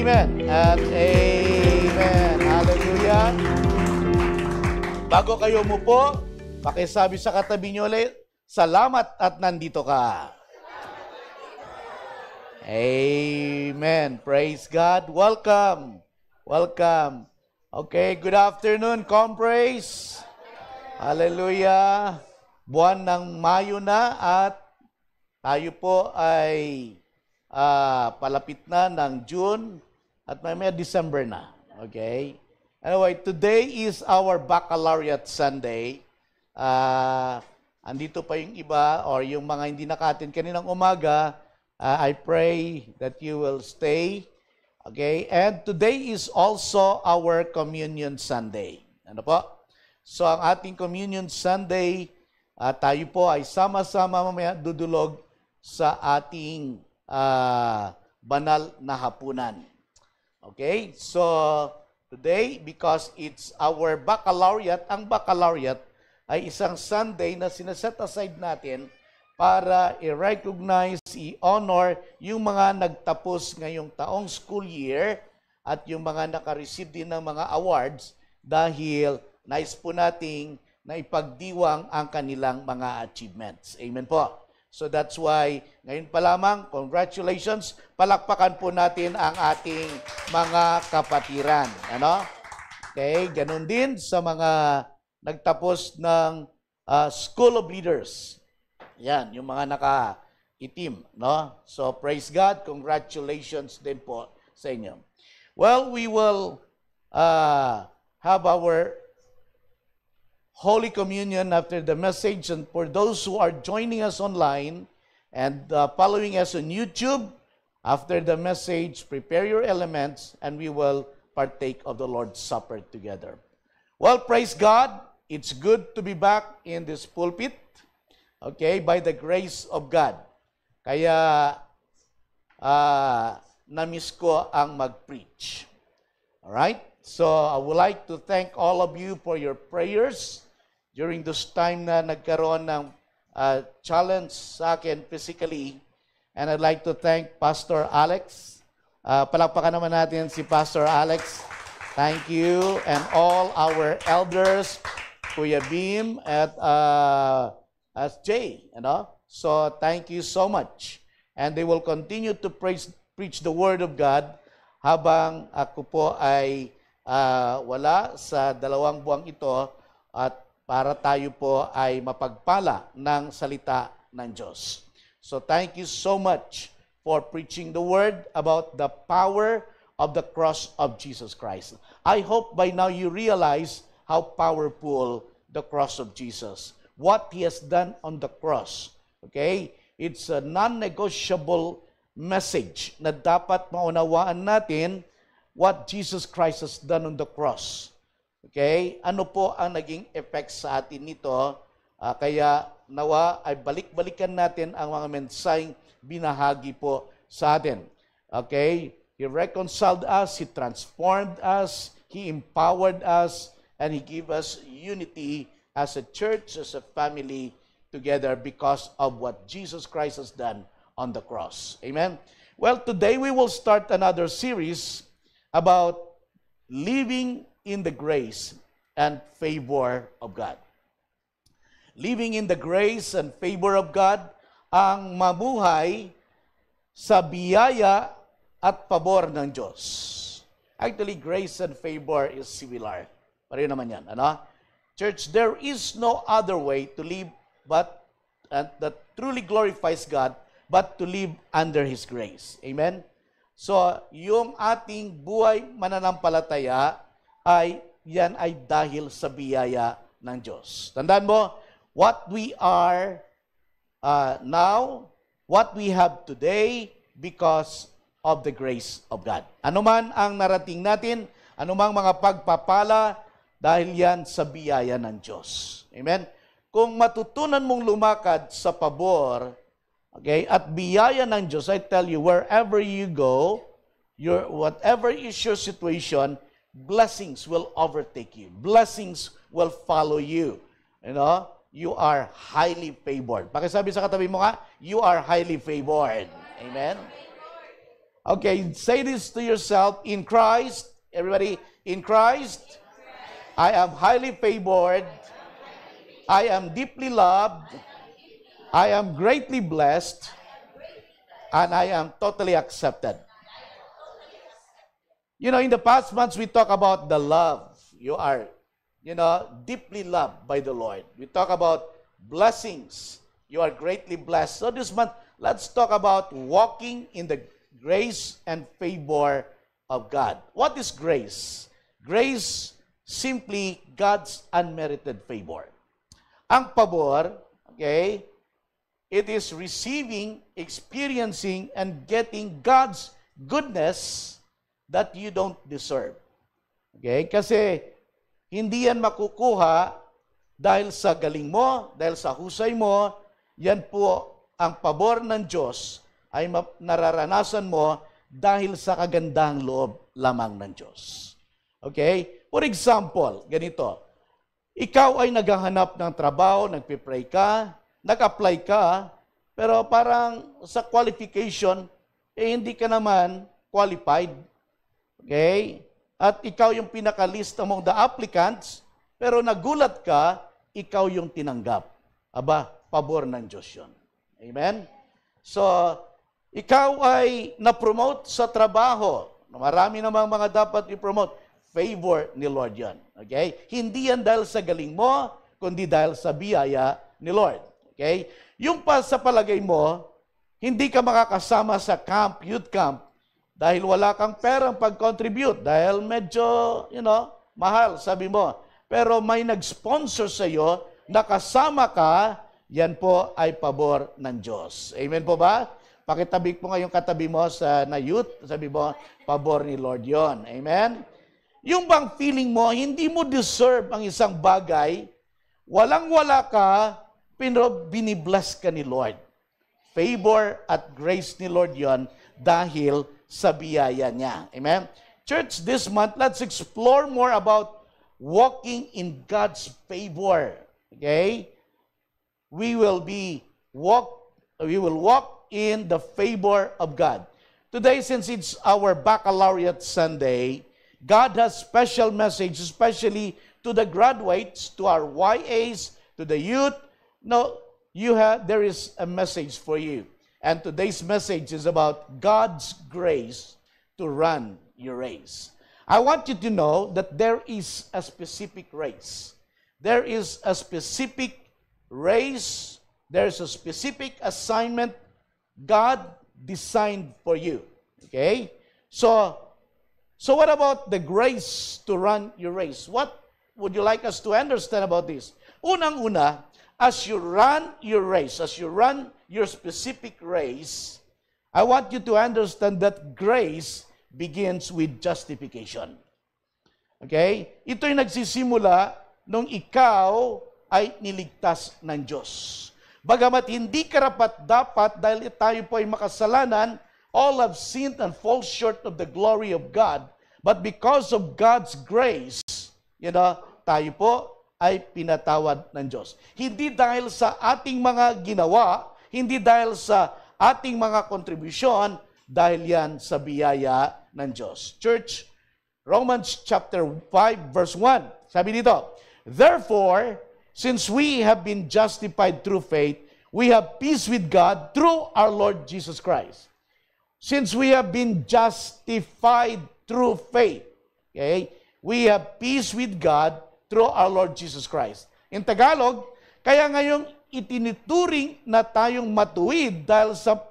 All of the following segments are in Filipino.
Amen at amen. Hallelujah. Bago kayo umupo, pakisabi sa katabi niyo ulit, salamat at nandito ka. Amen. Praise God. Welcome. Welcome. Okay, good afternoon, Compraise. Hallelujah. Buwan ng Mayo na at tayo po ay palapit na ng June at may December na. Okay? Anyway, today is our Baccalaureate Sunday. Andito pa yung iba or yung mga hindi nakatin kaninang umaga. I pray that you will stay. Okay? And today is also our Communion Sunday. Ano po? So, ang ating Communion Sunday, tayo po ay sama-sama mamaya dudulog sa ating banal na hapunan. Okay? So, today, because it's our Baccalaureate, ang Baccalaureate ay isang Sunday na sineset aside natin para i-recognize, i-honor yung mga nagtapos ngayong taong school year at yung mga naka-receive din ng mga awards dahil nais po nating na ipagdiwang ang kanilang mga achievements. Amen po. So that's why, ngayon pa lamang, congratulations, palakpakan po natin ang ating mga kapatiran. Ano? Okay, ganun din sa mga nagtapos ng School of Leaders. Yan, yung mga naka-itim, no? So, praise God, congratulations din po sa inyo. Well, we will have our Holy Communion after the message, and for those who are joining us online and following us on YouTube, after the message, prepare your elements, and we will partake of the Lord's Supper together. Well, praise God, it's good to be back in this pulpit. Okay, by the grace of God. Kaya, na-miss ko ang mag-preach. Alright? So, I would like to thank all of you for your prayers during this time na nagkaroon ng challenge sa akin physically. And I'd like to thank Pastor Alex. Palakpakan naman natin si Pastor Alex. Thank you. And all our elders, Kuya Beam at as Jay, you know. So thank you so much. And they will continue to preach the Word of God habang ako po ay wala sa 2 buwang ito at para tayo po ay mapagpala ng salita ng Diyos. So thank you so much for preaching the Word about the power of the cross of Jesus Christ. I hope by now you realize how powerful the cross of Jesus, what He has done on the cross. Okay? It's a non-negotiable message na dapat maunawaan natin what Jesus Christ has done on the cross. Okay? Ano po ang naging effect sa atin nito? Kaya nawa ay balik-balikan natin ang mga mensaheng binahagi po sa atin. Okay? He reconciled us, He transformed us, He empowered us, and He gave us unity as a church, as a family together because of what Jesus Christ has done on the cross. Amen? Well, today we will start another series about living in the grace and favor of God. Living in the grace and favor of God, ang mamuhay sa biyaya at pabor ng Diyos. Actually, grace and favor is similar. Pareho naman yan, ano? Church, there is no other way to live that truly glorifies God but to live under His grace. Amen? So, yung ating buhay mananampalataya yan ay dahil sa biyaya ng Diyos. Tandaan mo, what we are now, what we have today because of the grace of God. Ano man ang narating natin, anumang mga pagpapala, dahil yan sa biyaya ng Diyos. Amen? Kung matutunan mong lumakad sa pabor, okay, at biyaya ng Diyos, I tell you, wherever you go, whatever is your situation, blessings will overtake you. Blessings will follow you. You know, you are highly favored. Pakisabi sa katabi mo nga, you are highly favored. Amen? Okay, say this to yourself. In Christ, everybody, in Christ, I am highly favored. I am deeply loved. I am greatly blessed. And I am totally accepted. You know, in the past months, we talk about the love. You are, deeply loved by the Lord. We talk about blessings. You are greatly blessed. So this month, let's talk about walking in the grace and favor of God. What is grace? Grace, simply God's unmerited favor. Ang pabor, okay, it is receiving, experiencing, and getting God's goodness that you don't deserve. Okay? Kasi hindi yan makukuha dahil sa galing mo, dahil sa husay mo. Yan po ang pabor ng Diyos ay nararanasan mo dahil sa kagandang loob lamang ng Diyos. Okay? For example, ganito. Ikaw ay naghahanap ng trabaho, nagpipray ka, nag-apply ka, pero parang sa qualification, hindi ka naman qualified. Okay? At ikaw yung pinaka-list among the applicants, pero nagulat ka, ikaw yung tinanggap. Aba, pabor ng Diyos yun. Amen? So, ikaw ay na-promote sa trabaho. Marami namang mga dapat i-promote. Favor ni Lord yan. Okay? Hindi yan dahil sa galing mo, kundi dahil sa biyaya ni Lord. Okay? Yung sa palagay mo, hindi ka makakasama sa camp, youth camp, dahil wala kang perang pag-contribute, dahil medyo, mahal, sabi mo. Pero may nag-sponsor sa iyo, nakasama ka, yan po ay pabor ng Diyos. Amen po ba? Pakitabi po nga yung katabi mo na youth, sabi mo, pabor ni Lord yon. Amen? Yung bang feeling mo, hindi mo deserve ang isang bagay, walang-wala ka, pero binibless ka ni Lord. Favor at grace ni Lord yon dahil sa biyaya niya. Amen? Church, this month, let's explore more about walking in God's favor. Okay? We will walk in the favor of God. Today, since it's our Baccalaureate Sunday, God has special message, especially to the graduates, to our YAs, to the youth. No, there is a message for you. And today's message is about God's grace to run your race. I want you to know that there is a specific race. There is a specific race. There's a specific assignment God designed for you. Okay? So what about the grace to run your race? What would you like us to understand about this? Unang-una, as you run your race, as you run your specific race, I want you to understand that grace begins with justification. Okay? Ito'y nagsisimula nung ikaw ay niligtas ng Diyos. Bagamat hindi karapat-dapat dahil tayo po ay makasalanan, all have sinned and fall short of the glory of God. But because of God's grace, tayo po ay pinatawad ng Diyos. Hindi dahil sa ating mga ginawa, hindi dahil sa ating mga kontribusyon, dahil yan sa biyaya ng Diyos. Church, Romans chapter 5 verse 1. Sabi dito, therefore, since we have been justified through faith, we have peace with God through our Lord Jesus Christ. Since we have been justified through faith, okay, we have peace with God through our Lord Jesus Christ. In Tagalog, kaya ngayong itinituring na tayong matuwid dahil sa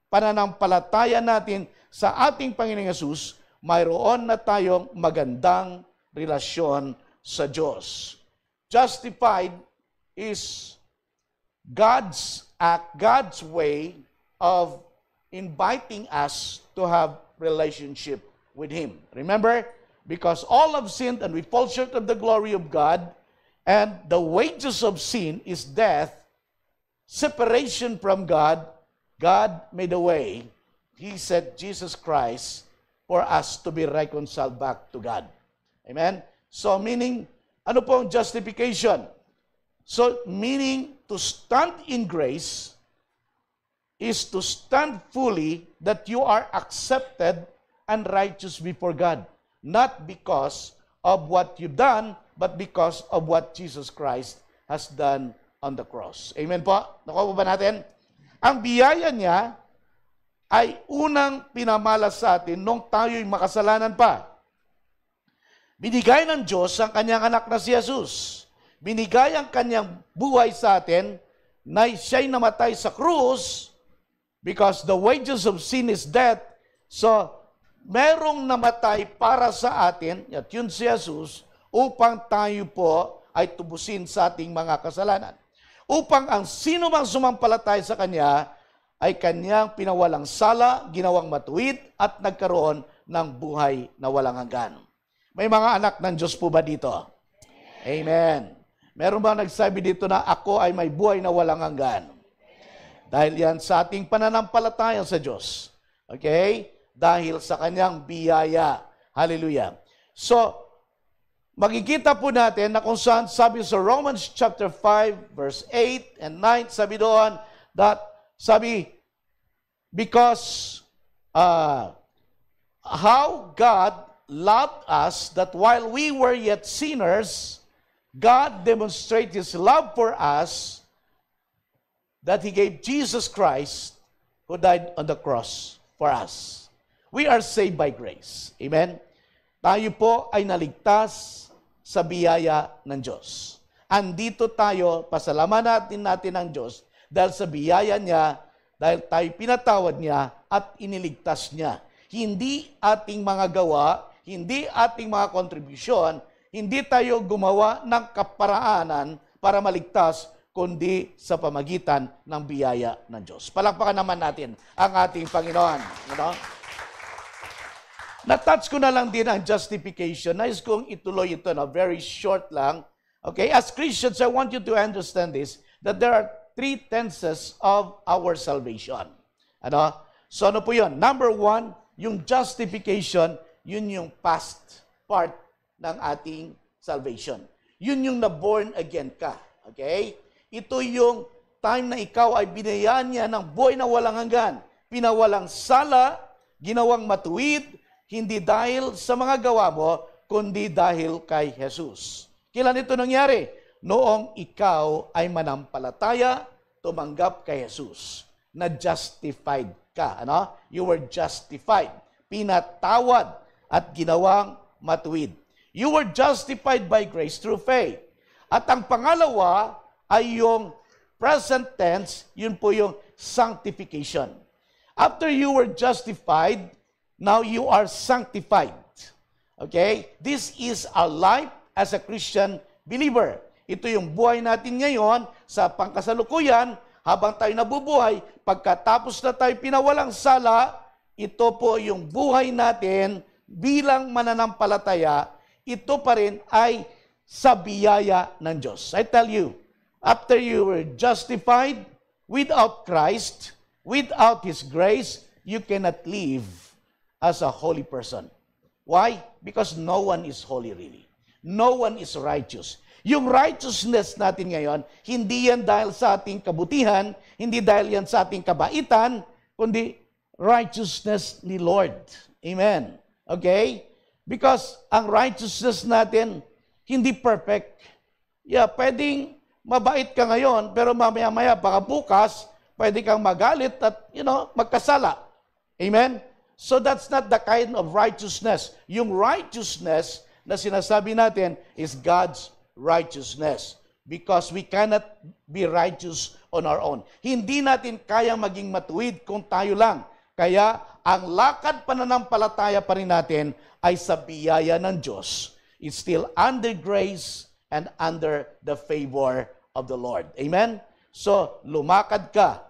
pananampalataya natin sa ating Panginoong Hesus, mayroon na tayong magandang relasyon sa Diyos. Justified is God's act, God's way of inviting us to have relationship with Him. Remember, because all have sinned and we fall short of the glory of God, and the wages of sin is death, separation from God, God made a way. He sent Jesus Christ for us to be reconciled back to God. Amen? So meaning, ano po ang justification? So meaning to stand in grace, is to stand fully that you are accepted and righteous before God. Not because of what you've done, but because of what Jesus Christ has done on the cross. Amen po? Nakuha po ba natin? Ang biyaya niya ay unang pinamalas sa atin nung tayo'y makasalanan pa. Binigay ng Diyos ang kanyang anak na si Jesus. Binigay ang kanyang buhay sa atin na siya'y namatay sa krus because the wages of sin is death. So, merong namatay para sa atin, at yun si Jesus, upang tayo po ay tubusin sa ating mga kasalanan. Upang ang sino mang sumampalataya sa Kanya ay Kanyang pinawalang sala, ginawang matuwid, at nagkaroon ng buhay na walang hanggan. May mga anak ng Diyos po ba dito? Amen. Meron ba nagsabi dito na ako ay may buhay na walang hanggan? Dahil yan sa ating pananampalataya sa Diyos. Okay? Dahil sa Kanyang biyaya. Hallelujah. So, makikita po natin na kung saan sabi sa Romans chapter 5, verse 8 and 9, sabi doon that, sabi, because how God loved us that while we were yet sinners, God demonstrated His love for us that He gave Jesus Christ who died on the cross for us. We are saved by grace. Amen? Tayo po ay naligtas sa biyaya ng Diyos. Andito tayo, pasalamatan natin ang Diyos dahil sa biyaya niya, dahil tayo pinatawad niya at iniligtas niya. Hindi ating mga gawa, hindi ating mga kontribusyon, hindi tayo gumawa ng kaparaanan para maligtas, kundi sa pamagitan ng biyaya ng Diyos. Palakpakan naman natin ang ating Panginoon. Na-touch ko na lang din ang justification. Nais kong ituloy ito na very short lang. Okay? As Christians, I want you to understand this, that there are 3 tenses of our salvation. Ano? So ano po yun? Number 1, yung justification, yun yung past part ng ating salvation. Yun yung na-born again ka. Okay? Ito yung time na ikaw ay binayaan niya ng buhay na walang hanggan. Pinawalang sala, ginawang matuwid, hindi dahil sa mga gawa mo, kundi dahil kay Jesus. Kailan ito nangyari? Noong ikaw ay manampalataya, tumanggap kay Jesus. Na-justified ka. Ano? You were justified. Pinatawad at ginawang matuwid. You were justified by grace through faith. At ang pangalawa ay yung present tense, yun po yung sanctification. After you were justified, now you are sanctified. Okay? This is our life as a Christian believer. Ito yung buhay natin ngayon sa pangkasalukuyan habang tayo nabubuhay. Pagkatapos na tayo pinawalang sala, ito po yung buhay natin bilang mananampalataya. Ito pa rin ay sa biyaya ng Diyos. I tell you, after you were justified without Christ, without His grace, you cannot live as a holy person. Why? Because no one is holy really. No one is righteous. Yung righteousness natin ngayon, hindi yan dahil sa ating kabutihan, hindi dahil yan sa ating kabaitan, kundi righteousness ni Lord. Amen. Okay? Because ang righteousness natin, hindi perfect. Yeah, pwedeng mabait ka ngayon, pero mamaya-maya, baka bukas, pwede kang magalit at, magkasala. Amen? So that's not the kind of righteousness. Yung righteousness na sinasabi natin is God's righteousness. Because we cannot be righteous on our own. Hindi natin kayang maging matuwid kung tayo lang. Kaya ang lakad pananampalataya pa rin natin ay sa biyaya ng Diyos. It's still under grace and under the favor of the Lord. Amen? So, lumakad ka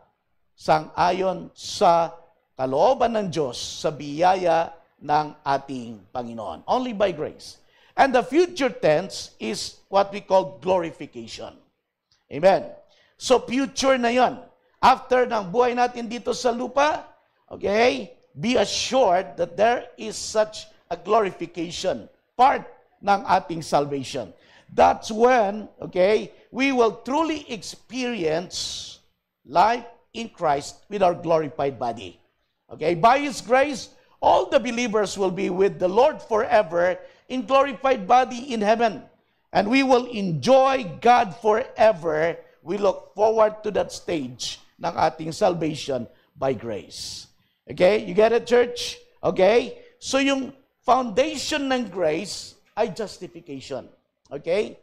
sang-ayon sa kalooban ng Diyos sa biyaya ng ating Panginoon. Only by grace. And the future tense is what we call glorification. Amen. So future na yon. After ng buhay natin dito sa lupa, okay, be assured that there is such a glorification part ng ating salvation. That's when, okay, we will truly experience life in Christ with our glorified body. Okay, by His grace, all the believers will be with the Lord forever in glorified body in heaven. And we will enjoy God forever. We look forward to that stage ng ating salvation by grace. Okay, you get it, church? Okay, so yung foundation ng grace ay justification. Okay?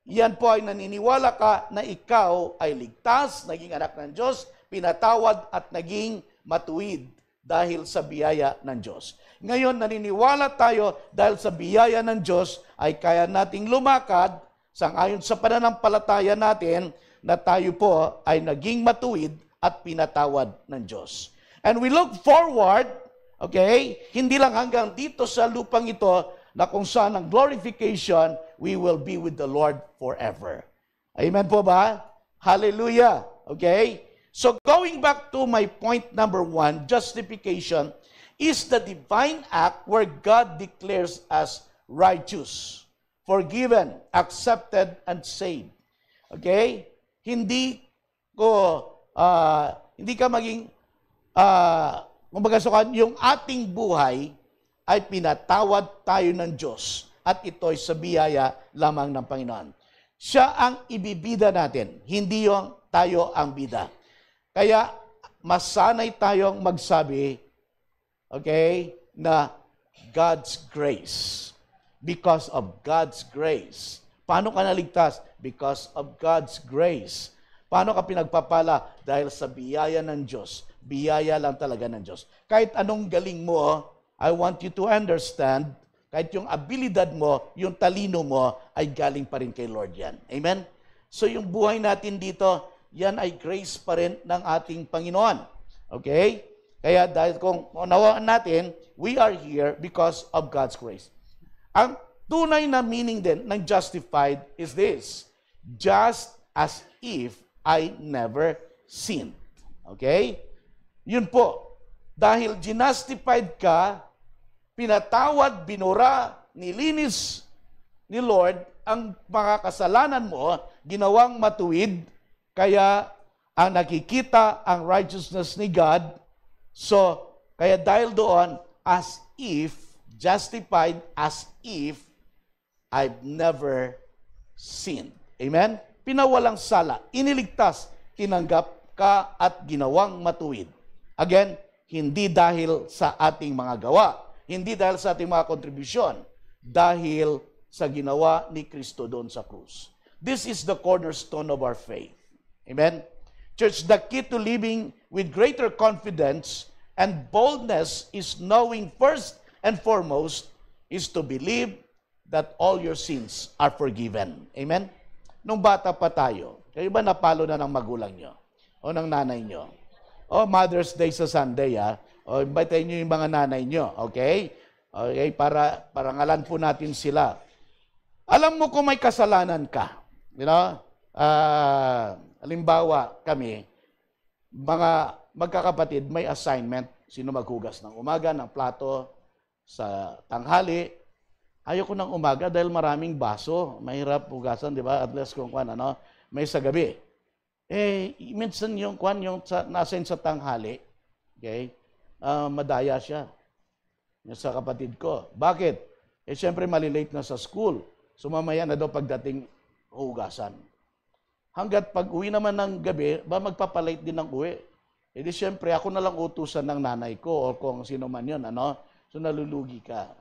Yan po ay naniniwala ka na ikaw ay ligtas, naging anak ng Diyos, pinatawad at naging matuwid dahil sa biyaya ng Diyos. Ngayon, naniniwala tayo dahil sa biyaya ng Diyos ay kaya nating lumakad sangayon sa pananampalataya natin na tayo po ay naging matuwid at pinatawad ng Diyos. And we look forward, okay, hindi lang hanggang dito sa lupang ito na kung saan ang glorification, we will be with the Lord forever. Amen po ba? Hallelujah. Okay? So going back to my point number 1, justification is the divine act where God declares us righteous, forgiven, accepted, and saved. Okay? Hindi ka maging, kumbaga yung ating buhay ay pinatawad tayo ng Diyos at ito'y sa biyaya lamang ng Panginoon. Siya ang ibibida natin, hindi yung tayo ang bida. Kaya masanay tayong magsabi, okay, na God's grace. Because of God's grace. Paano ka naligtas? Because of God's grace. Paano ka pinagpapala? Dahil sa biyaya ng Diyos. Biyaya lang talaga ng Diyos. Kahit anong galing mo, I want you to understand, kahit yung abilidad mo, yung talino mo, ay galing pa rin kay Lord yan. Amen? So yung buhay natin dito, yan ay grace pa rin ng ating Panginoon. Okay? Kaya dahil kung unawaan natin, we are here because of God's grace. Ang tunay na meaning din ng justified is this: just as if I never sinned. Okay? Yun po. Dahil justified ka, pinatawad, binura, nilinis ni Lord ang mga kasalanan mo, ginawang matuwid, kaya ang nakikita ang righteousness ni God. So, kaya dahil doon, as if, justified as if I've never sinned. Amen? Pinawalang sala, iniligtas, tinanggap ka at ginawang matuwid. Again, hindi dahil sa ating mga gawa, hindi dahil sa ating mga kontribusyon, dahil sa ginawa ni Kristo doon sa krus. This is the cornerstone of our faith. Amen? Church, the key to living with greater confidence and boldness is knowing first and foremost is to believe that all your sins are forgiven. Amen? Nung bata pa tayo, kayo ba napalo na ng magulang nyo? O ng nanay nyo? O Mother's Day sa Sunday, o invite nyo yung mga nanay nyo, okay? Okay, para ngalan po natin sila. Alam mo kung may kasalanan ka, you know? Halimbawa kami, mga magkakapatid, may assignment, sino maghugas ng umaga, ng plato, sa tanghali. Ayoko ng umaga dahil maraming baso, mahirap hugasan, di ba? At least kung may sa gabi. Minsan yung na-assign sa tanghali, okay? Madaya siya. Yung sa kapatid ko. Bakit? Siyempre malilate na sa school. So mamaya na daw pagdating hugasan. Hanggat pag uwi naman ng gabi, magpapalate din ng uwi. Di siyempre ako na lang utusan ng nanay ko o kung sino man yun, So nalulugi ka,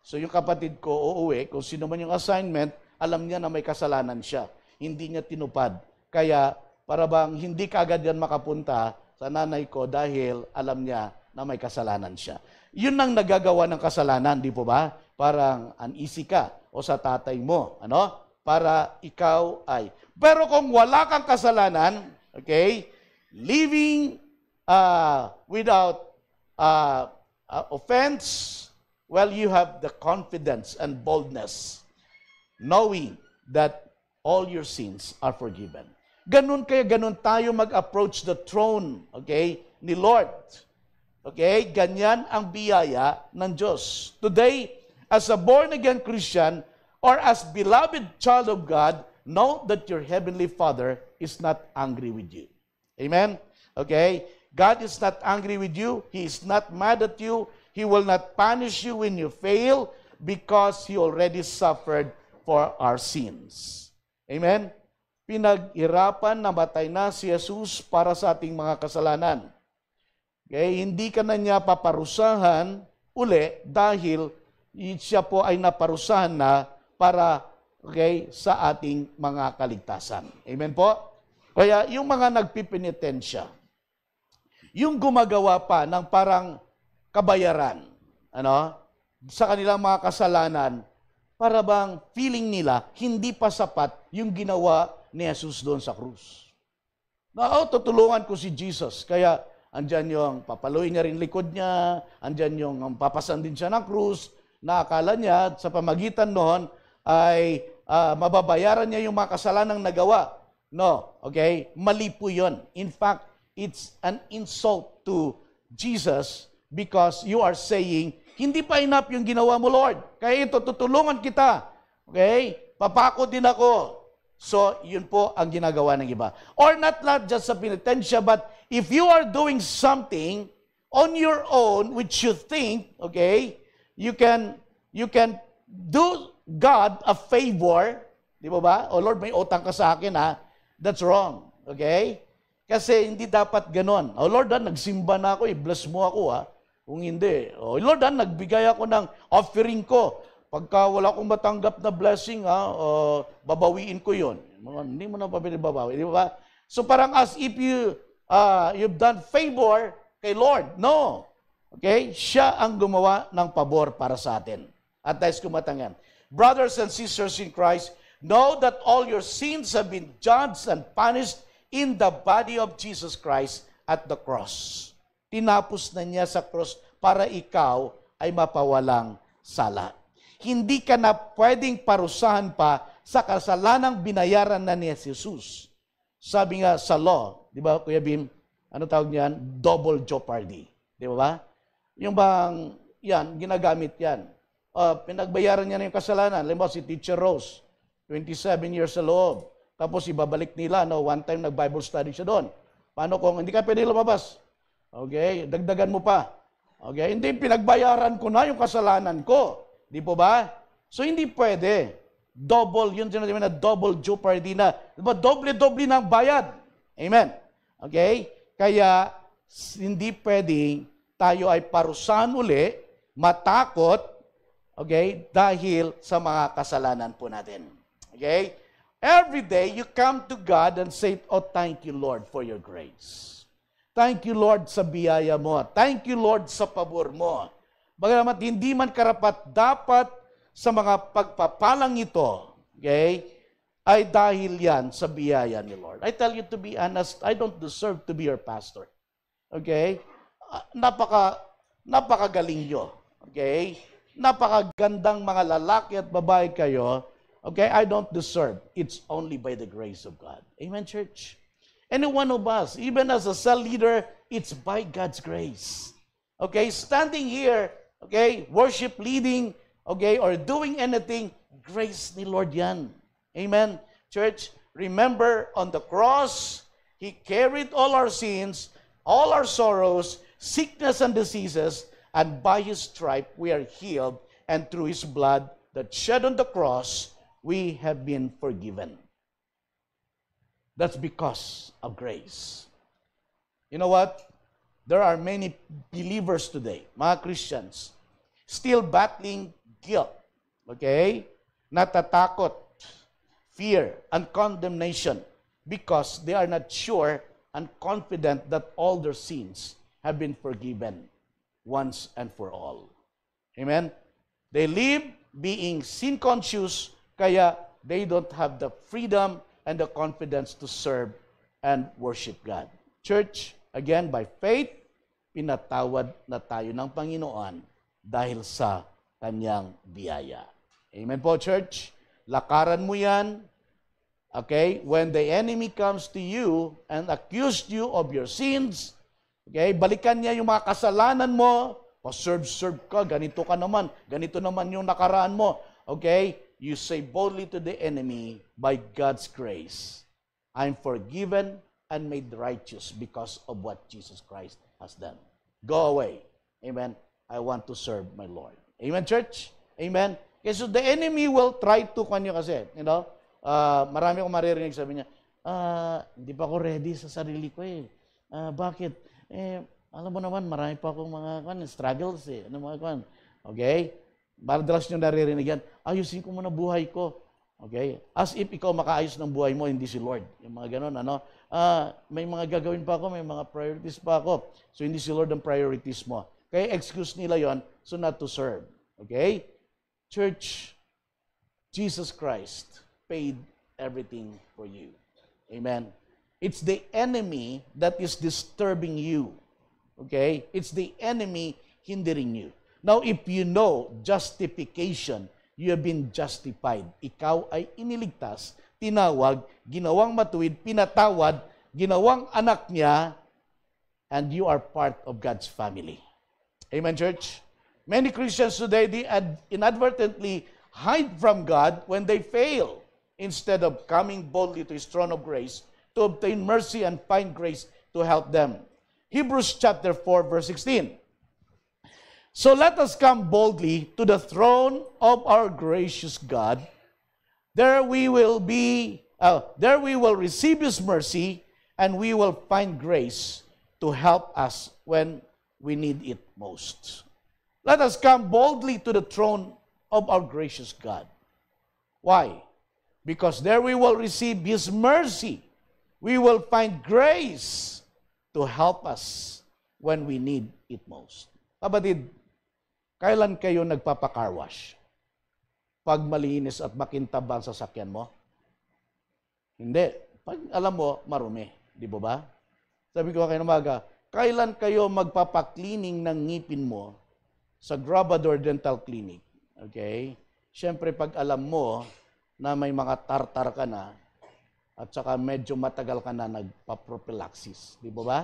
So yung kapatid ko uuwi, kung sino man yung assignment, alam niya na may kasalanan siya. Hindi niya tinupad. Kaya para bang hindi kaagad yan makapunta sa nanay ko dahil alam niya na may kasalanan siya. Yun ang nagagawa ng kasalanan, di po ba? Parang uneasy ka o sa tatay mo, para ikaw ay. Pero kung wala kang kasalanan, okay, living without offense, well, you have the confidence and boldness, knowing that all your sins are forgiven. Ganun tayo mag-approach the throne, okay, ni Lord. Okay, ganyan ang biyaya ng Diyos. Today, as a born-again Christian or as beloved child of God, know that your Heavenly Father is not angry with you. Amen? Okay? God is not angry with you. He is not mad at you. He will not punish you when you fail because He already suffered for our sins. Amen? Pinag-irapan, namatay na si Jesus para sa ating mga kasalanan. Okay? Hindi ka na niya paparusahan uli dahil siya po ay naparusahan na para sa ating mga kaligtasan. Amen po? Kaya yung mga nagpipinitensya, yung gumagawa pa ng parang kabayaran, sa kanilang mga kasalanan, para bang feeling nila hindi pa sapat yung ginawa ni Jesus doon sa krus. Tutulungan ko si Jesus, kaya andyan yung papaluin niya rin likod niya, andyan yung papasan din siya ng krus, na akala niya sa pamagitan noon ay mababayaran niya yung mga kasalanang nagawa. No, okay? Mali po yun. In fact, it's an insult to Jesus because you are saying, hindi pa enough yung ginawa mo, Lord. Kaya ito, tutulungan kita. Okay? Papako din ako. So, yun po ang ginagawa ng iba. Or not just sa penitensya, but if you are doing something on your own which you think, okay, you can do God a favor, di ba? O Lord, may utang ka sa akin, ha? That's wrong. Okay? Kasi hindi dapat ganon. O Lord, nagsimba na ako, bless mo ako, ha? Kung hindi, o Lord, nagbigay ako ng offering ko. Pagka wala akong matanggap na blessing, babawiin ko yun. Hindi mo na babawi, di ba? So parang as if you've done favor kay Lord. No. Okay? Siya ang gumawa ng pabor para sa atin. At tayo kumatangan. Brothers and sisters in Christ, know that all your sins have been judged and punished in the body of Jesus Christ at the cross. Tinapos na niya sa cross para ikaw ay mapawalang sala. Hindi ka na pwedeng parusahan pa sa kasalanang binayaran na ni Jesus. Sabi nga sa law, di ba, Kuya Bim, ano tawag niyan? Double jeopardy. Di ba? Yung bang, yan, ginagamit yan. Pinagbayaran niya na yung kasalanan. Limbawa si Teacher Rose, 27 years sa loob. Tapos ibabalik nila, one time nag-Bible study siya doon. Paano kung hindi ka pwede lumabas? Okay, dagdagan mo pa. Okay, hindi, pinagbayaran ko na yung kasalanan ko. Di po ba? So, hindi pwede. Double, yun sinasabi na double jeopardy na. Diba? Doble-doble ng bayad. Amen. Okay? Kaya, hindi pwede tayo ay parusahan uli, matakot, okay, dahil sa mga kasalanan po natin. Okay? Every day, you come to God and say, oh, thank you, Lord, for your grace. Thank you, Lord, sa biyaya mo. Thank you, Lord, sa pabor mo. Bagamat hindi man karapat dapat sa mga pagpapalang ito, okay, ay dahil yan sa biyaya ni Lord. I tell you to be honest, I don't deserve to be your pastor. Okay? Napakagaling nyo. Okay? Napakagandang mga lalaki at babae kayo. Okay? I don't deserve. It's only by the grace of God. Amen, church? Any one of us, even as a cell leader, it's by God's grace. Okay, standing here, okay, worship leading, okay, or doing anything, grace ni Lord yan. Amen. Church, remember on the cross, He carried all our sins, all our sorrows, sickness and diseases, and by His stripe we are healed, and through His blood that shed on the cross, we have been forgiven. That's because of grace. You know what? There are many believers today, mga Christians, still battling guilt, okay? Natatakot, fear, and condemnation because they are not sure and confident that all their sins have been forgiven once and for all. Amen? They live being sin-conscious, kaya they don't have the freedom and the confidence to serve and worship God. Church, again, by faith, pinatawad na tayo ng Panginoon dahil sa Kanyang biyaya. Amen po, church? Lakaran mo yan. Okay? When the enemy comes to you and accused you of your sins, okay, balikan niya yung mga kasalanan mo, serve ka, ganito naman yung nakaraan mo. Okay? You say boldly to the enemy, by God's grace, I'm forgiven and made righteous because of what Jesus Christ has done. Go away. Amen. I want to serve my Lord. Amen, church? Amen. Okay, so the enemy will try to kanyo kasi, marami akong maririnig, sabi niya, hindi pa ako ready sa sarili ko eh. Bakit? Alam mo naman, marami pa akong mga struggles eh. Okay? Madalas nyo naririnig yan, ayusin ko muna buhay ko. Okay? As if ikaw makaayos ng buhay mo, hindi si Lord. Yung mga ganun, may mga gagawin pa ako, may mga priorities pa ako. So, hindi si Lord ang priorities mo. Kaya excuse nila yon, so not to serve. Okay? Church, Jesus Christ paid everything for you. Amen? It's the enemy that is disturbing you. Okay? It's the enemy hindering you. Now, if you know justification, you have been justified. Ikaw ay iniligtas, tinawag, ginawang matuwid, pinatawad, ginawang anak niya, and you are part of God's family. Amen, church? Many Christians today, they inadvertently hide from God when they fail, instead of coming boldly to His throne of grace to obtain mercy and find grace to help them. Hebrews chapter 4, verse 16. So let us come boldly to the throne of our gracious God. There we will receive His mercy, and we will find grace to help us when we need it most. Let us come boldly to the throne of our gracious God. Why? Because there we will receive His mercy. We will find grace to help us when we need it most. Kapatid, kailan kayo nagpapa-car wash? Pag malinis at makintab ang sasakyan mo? Hindi. Pag alam mo, marumi. Di ba ba? Sabi ko kayo umaga, kailan kayo magpapa-cleaning ng ngipin mo sa Grabador Dental Clinic? Okay? Siyempre, pag alam mo na may mga tartar ka na at saka medyo matagal ka na nagpa-prophylaxis. Di ba ba?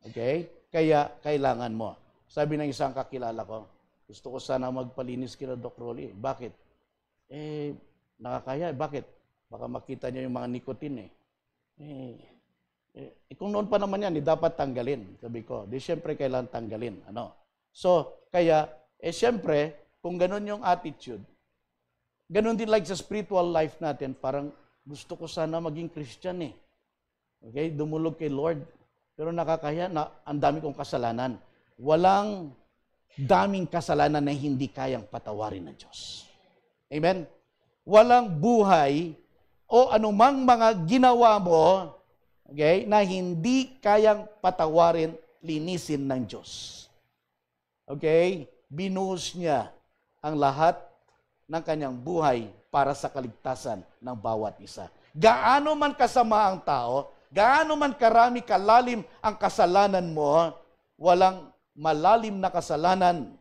Okay? Kaya, kailangan mo. Sabi ng isang kakilala ko, gusto ko sana magpalinis kila Doc Rolly. Bakit? Nakakaya. Bakit? Baka makita niya yung mga nicotine kung noon pa naman yan, dapat tanggalin. Sabi ko, di syempre kailangan tanggalin. So, kaya, syempre, kung ganun yung attitude, ganun din like sa spiritual life natin, parang gusto ko sana maging Christian Okay? Dumulog kay Lord. Pero nakakaya na ang dami kong kasalanan. Walang daming kasalanan na hindi kayang patawarin ng Diyos. Amen? Walang buhay o anumang mga ginawa mo, okay, na hindi kayang patawarin, linisin ng Diyos. Okay? Binuhos niya ang lahat ng kanyang buhay para sa kaligtasan ng bawat isa. Gaano man kasama ang tao, gaano man karami kalalim ang kasalanan mo, walang malalim na kasalanan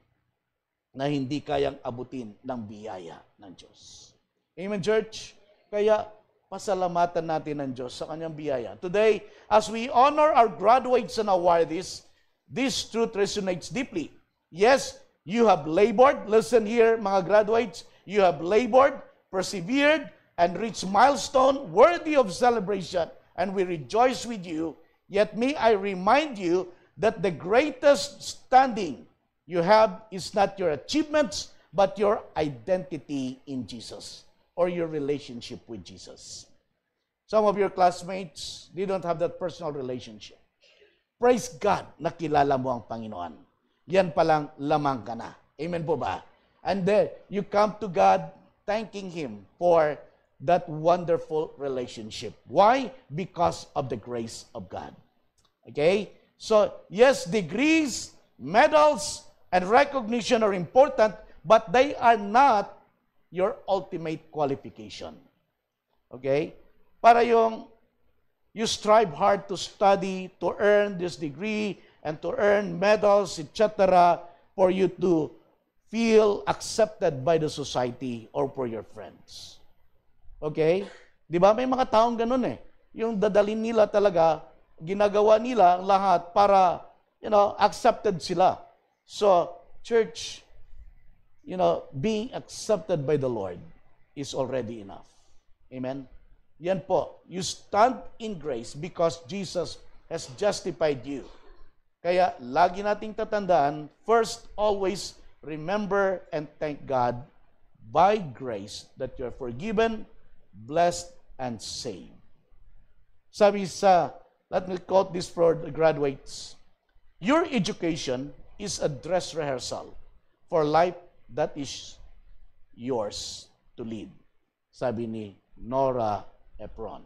na hindi kayang abutin ng biyaya ng Diyos. Amen, church? Kaya, pasalamatan natin ng Diyos sa kanyang biyaya. Today, as we honor our graduates and awardees, this truth resonates deeply. Yes, you have labored. Listen here, mga graduates. You have labored, persevered, and reached milestone worthy of celebration, and we rejoice with you. Yet may I remind you that the greatest standing you have is not your achievements, but your identity in Jesus, or your relationship with Jesus. Some of your classmates, they don't have that personal relationship. Praise God, nakilala mo ang Panginoon. Yan palang lamang ka na. Amen po ba? And then, you come to God thanking Him for that wonderful relationship. Why? Because of the grace of God. Okay? So, yes, degrees, medals, and recognition are important, but they are not your ultimate qualification. Okay? Para you strive hard to study, to earn this degree, and to earn medals, etc., for you to feel accepted by the society or for your friends. Okay? Di ba? May mga taong ganun Yung dadalhin nila talaga, ginagawa nila lahat para, accepted sila. So, church, being accepted by the Lord is already enough. Amen? Yan po, you stand in grace because Jesus has justified you. Kaya lagi nating tatandaan, first, always remember and thank God by grace that you are forgiven, blessed, and saved. Sabi let me quote this for the graduates. Your education is a dress rehearsal for life that is yours to lead. Sabi ni Nora Ephron.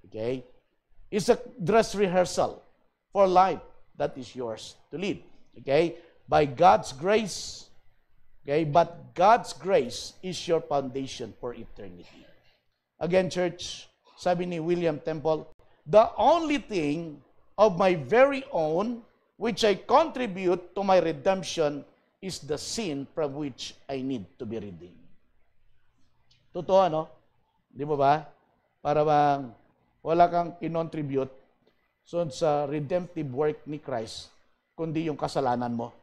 Okay? It's a dress rehearsal for life that is yours to lead. Okay? By God's grace, okay? But God's grace is your foundation for eternity. Again, church, sabi ni William Temple, the only thing of my very own which I contribute to my redemption is the sin from which I need to be redeemed. Totoo, no? Di ba? Para bang wala kang kinontribute sa redemptive work ni Christ, kundi yung kasalanan mo.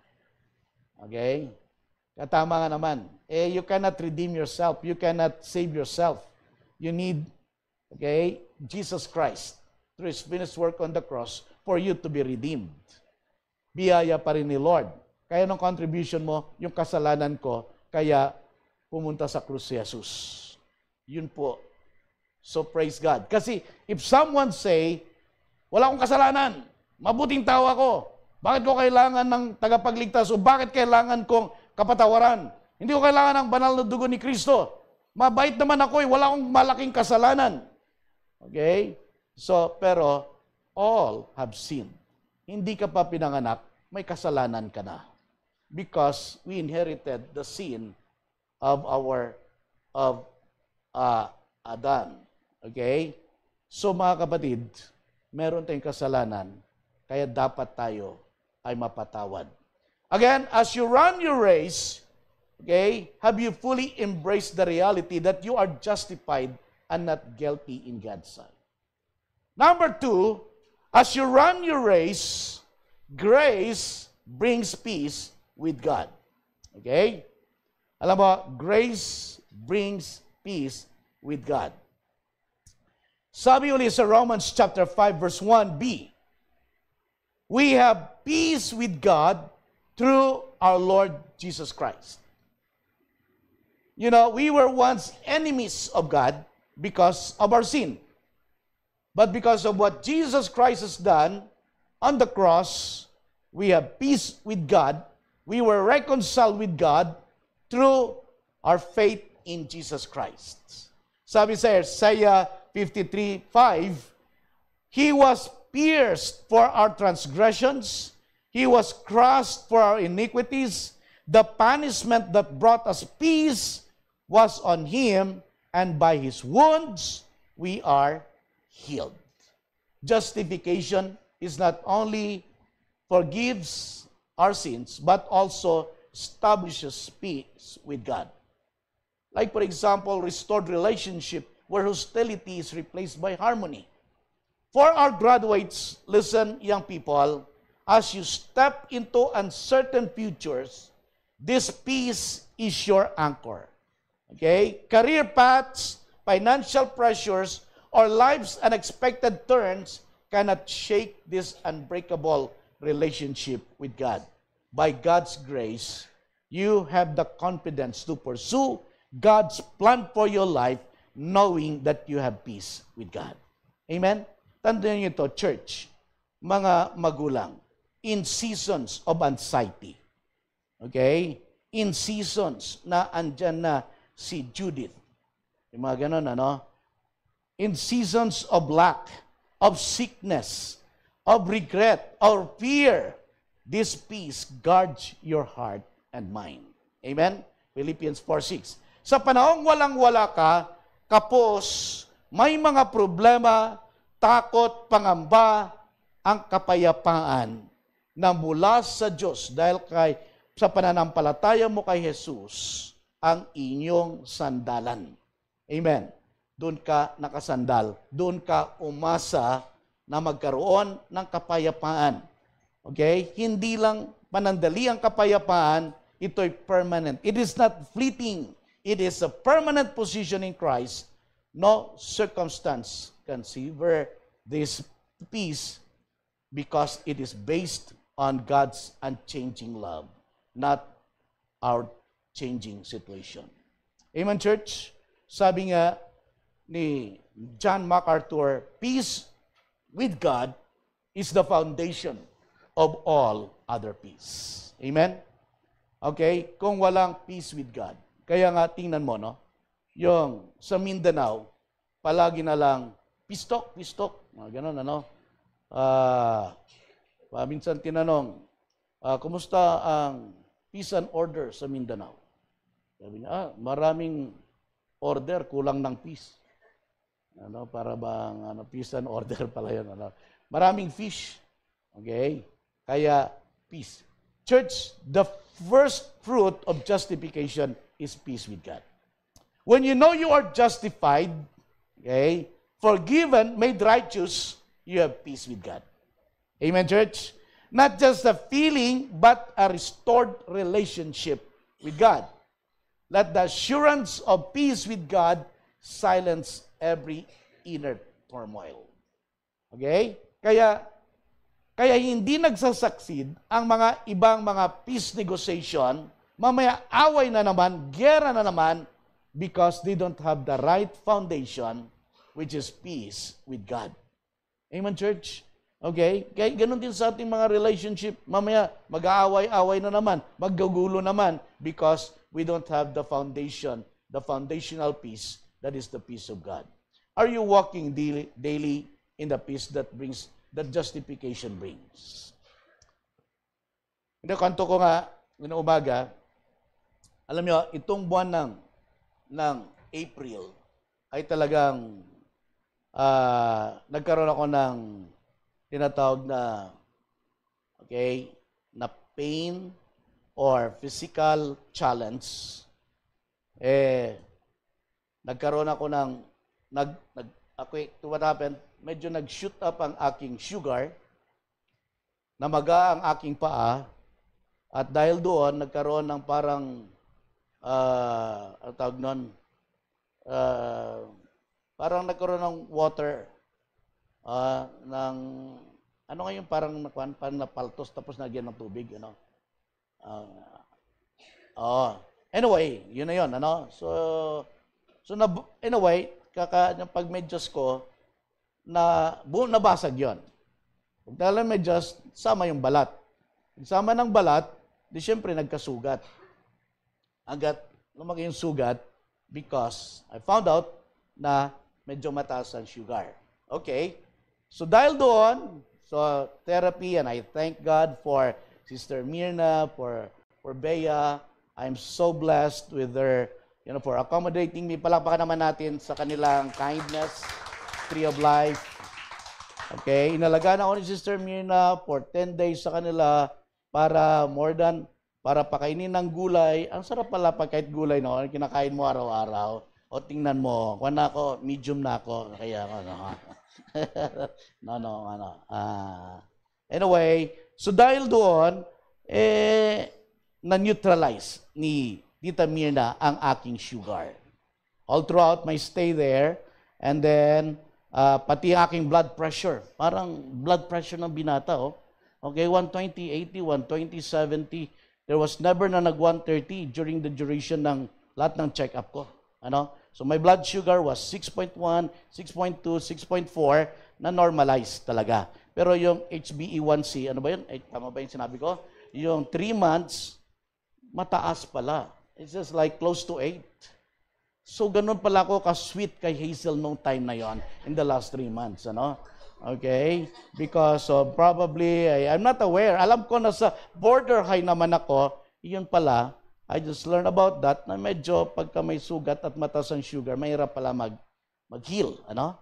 Okay? Katama nga naman. You cannot redeem yourself. You cannot save yourself. You need, okay, Jesus Christ through His finished work on the cross for you to be redeemed. Biyaya pa rin ni Lord. Kaya nung contribution mo, yung kasalanan ko, kaya pumunta sa krus si Jesus. Yun po. So praise God. Kasi if someone say, wala akong kasalanan, mabuting tao ako, bakit ko kailangan ng tagapagligtas o bakit kailangan kong kapatawaran? Hindi ko kailangan ng banal na dugo ni Kristo. Mabait naman ako, wala akong malaking kasalanan. Okay? So, pero, all have sinned. Hindi ka pa pinanganak, may kasalanan ka na. Because we inherited the sin of Adam. Okay? So, mga kapatid, meron tayong kasalanan, kaya dapat tayo ay mapatawad. Again, as you run your race, okay, have you fully embraced the reality that you are justified and not guilty in God's sight? Number 2, as you run your race, grace brings peace with God. Okay? Alam mo, grace brings peace with God. Sabi ulit sa Romans chapter 5 verse 1b, we have peace with God through our Lord Jesus Christ. You know, we were once enemies of God because of our sin. But because of what Jesus Christ has done on the cross, we have peace with God. We were reconciled with God through our faith in Jesus Christ. Sabi sa Isaiah 53:5, He was pierced for our transgressions, He was crushed for our iniquities, the punishment that brought us peace was on Him, and by His wounds we are healed. Justification is not only forgives our sins, but also establishes peace with God. Like, for example, restored relationship where hostility is replaced by harmony. For our graduates, listen, young people, as you step into uncertain futures, this peace is your anchor. Okay? Career paths, financial pressures, or life's unexpected turns cannot shake this unbreakable relationship with God. By God's grace, you have the confidence to pursue God's plan for your life, knowing that you have peace with God. Amen? Tandaan niyo ito, church, mga magulang, in seasons of anxiety, okay? In seasons na andyan na si Judith, yung mga ganon, ano? In seasons of lack, of sickness, of regret, or fear, this peace guards your heart and mind. Amen? Philippians 4:6. Sa panahong walang-wala ka, kapos, may mga problema, takot, pangamba, ang kapayapaan na mula sa Diyos dahil sa pananampalataya mo kay Jesus, ang inyong sandalan. Amen. Doon ka nakasandal. Doon ka umasa na magkaroon ng kapayapaan. Okay? Hindi lang panandali ang kapayapaan, ito'y permanent. It is not fleeting. It is a permanent position in Christ no circumstance can sever this peace because it is based on God's unchanging love, not our changing situation. Amen, church? Sabi nga ni John MacArthur, peace with God is the foundation of all other peace. Amen? Okay? Kung walang peace with God. Kaya nga, tingnan mo, no? Yung sa Mindanao, palagi na lang, pistok. Ganun, ano? Minsan tinanong, kumusta ang peace and order sa Mindanao? Sabi niya, maraming order, kulang ng peace. Para bang peace and order pala yun. Maraming fish. Okay? Kaya, peace. Church, the first fruit of justification is peace with God. When you know you are justified, okay, forgiven, made righteous, you have peace with God. Amen, church? Not just a feeling, but a restored relationship with God. Let the assurance of peace with God silence every inner turmoil. Okay? Kaya hindi nagsasucceed ang mga ibang mga peace negotiation, mamaya away na naman, gera na naman, because they don't have the right foundation, which is peace with God. Amen, church? Okay? Kaya ganun din sa ating mga relationship, mamaya mag-aaway-away na naman, maggugulo naman, because we don't have the foundation, the foundational peace, that is the peace of God. Are you walking daily in the peace that justification brings? Hindi, kanto ko nga, ng umaga, alam niyo, itong buwan ng April, ay talagang nagkaroon ako ng tinatawag na, okay, na pain or physical challenge. Nagkaroon ako ng, what happened, medyo nag-shoot up ang aking sugar, namaga ang aking paa, at dahil doon, nagkaroon ng parang, ang tawag nun, parang nagkaroon ng water, ano nga yung parang napaltos, tapos nagyan ng tubig, ano? Anyway, yun na yun, ano? So anyway, pag medyas ko, nabasag yon. Pag dahil medyas, sama yung balat. Sama ng balat, di syempre nagkasugat. Agad lumaki yung sugat because I found out na medyo mataas ang sugar. Okay? So dahil doon, so therapy, and I thank God for Sister Mirna, for Bea. I'm so blessed with their, for accommodating me. Palakpakan naman natin sa kanilang kindness, Tree of Life. Okay, inalagaan ako ni Sister Mirna for 10 days sa kanila para pakainin ng gulay. Ang sarap pala pag kahit gulay, no? Kinakain mo araw-araw. O tingnan mo, kung na ako, medium na ako. Kaya anyway, so dahil doon, na-neutralize ni Tita Mirna ang aking sugar. All throughout my stay there, and then, pati aking blood pressure. Parang blood pressure ng binata, oh. Okay, 120/80, 120/70. There was never na nag-130 during the duration ng lahat ng check-up ko. Ano? So my blood sugar was 6.1, 6.2, 6.4 na normalized talaga. Pero yung HbA1c, ano ba yun? Tama ba yung sinabi ko? Yung 3 months, mataas pala. It's just like close to 8. So ganun pala ako ka-sweet kay Hazel nung time na yon in the last 3 months. Ano? Okay? Because probably, I'm not aware. Alam ko na sa border high naman ako, yun pala, I just learned about that na medyo pagka may sugat at mataas ang sugar, mahirap pala mag-heal. Ano?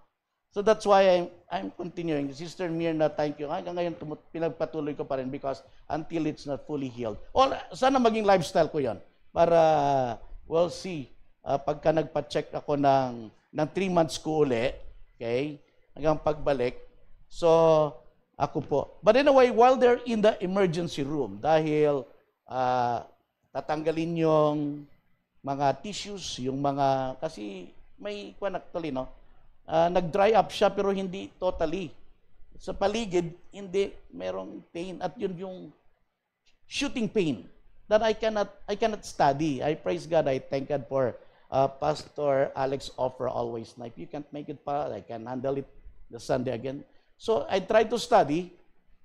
So that's why I'm continuing. Sister Mirna, thank you. Hanggang ngayon, pinagpatuloy ko pa rin because until it's not fully healed. Sana maging lifestyle ko yon para we'll see. Pagka nagpa-check ako ng 3 months ko uli, okay, hanggang pagbalik. So, ako po. But anyway, while they're in the emergency room, dahil tatanggalin yung mga tissues, yung mga, kasi kwan actually, no? Nag-dry up siya pero hindi totally. Sa paligid, hindi merong pain. At yun yung shooting pain that I cannot study. I praise God, I thank God for Pastor Alex offer always. Now, if you can't make it pa, I can handle it the Sunday again. So, I try to study,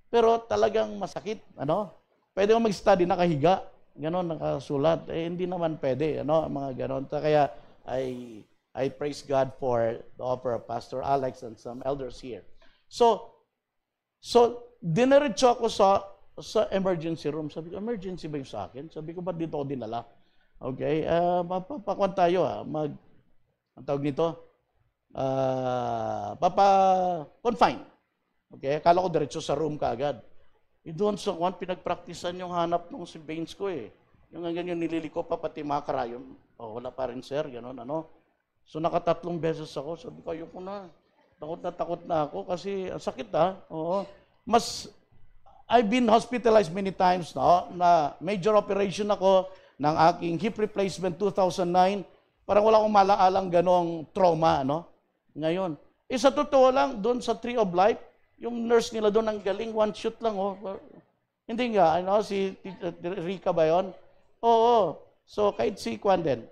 pero talagang masakit. Ano? Pwede ko mag-study nakahiga. Ganon, nakasulat. Hindi naman pwede. Ano? Mga ganon. Kaya, I praise God for the offer of Pastor Alex and some elders here. So diniretso ako sa emergency room. Sabi ko, emergency ba yung sa akin? Sabi ko, ba't dito ako dinala? Okay, papakuan tayo ang tawag nito, papa-confine. Okay, akala ko diretso sa room kaagad. Doon sa pinagpraktisan yung hanap ng si veins ko eh. Yung ganyan yung nililiko pa, pati mga karayom. Wala pa rin sir, gano'n, ano. So nakatatlong beses ako, sabi ko, ayoko na. Takot na ako kasi sakit Oo. I've been hospitalized many times na major operation ako ng aking hip replacement 2009. Parang wala akong malaalang ganong trauma, Ngayon. Sa totoo lang, doon sa Tree of Life, yung nurse nila doon ang galing, one shoot lang, Hindi nga, si Rika ba yun? Oo. So, kahit si Kwan din.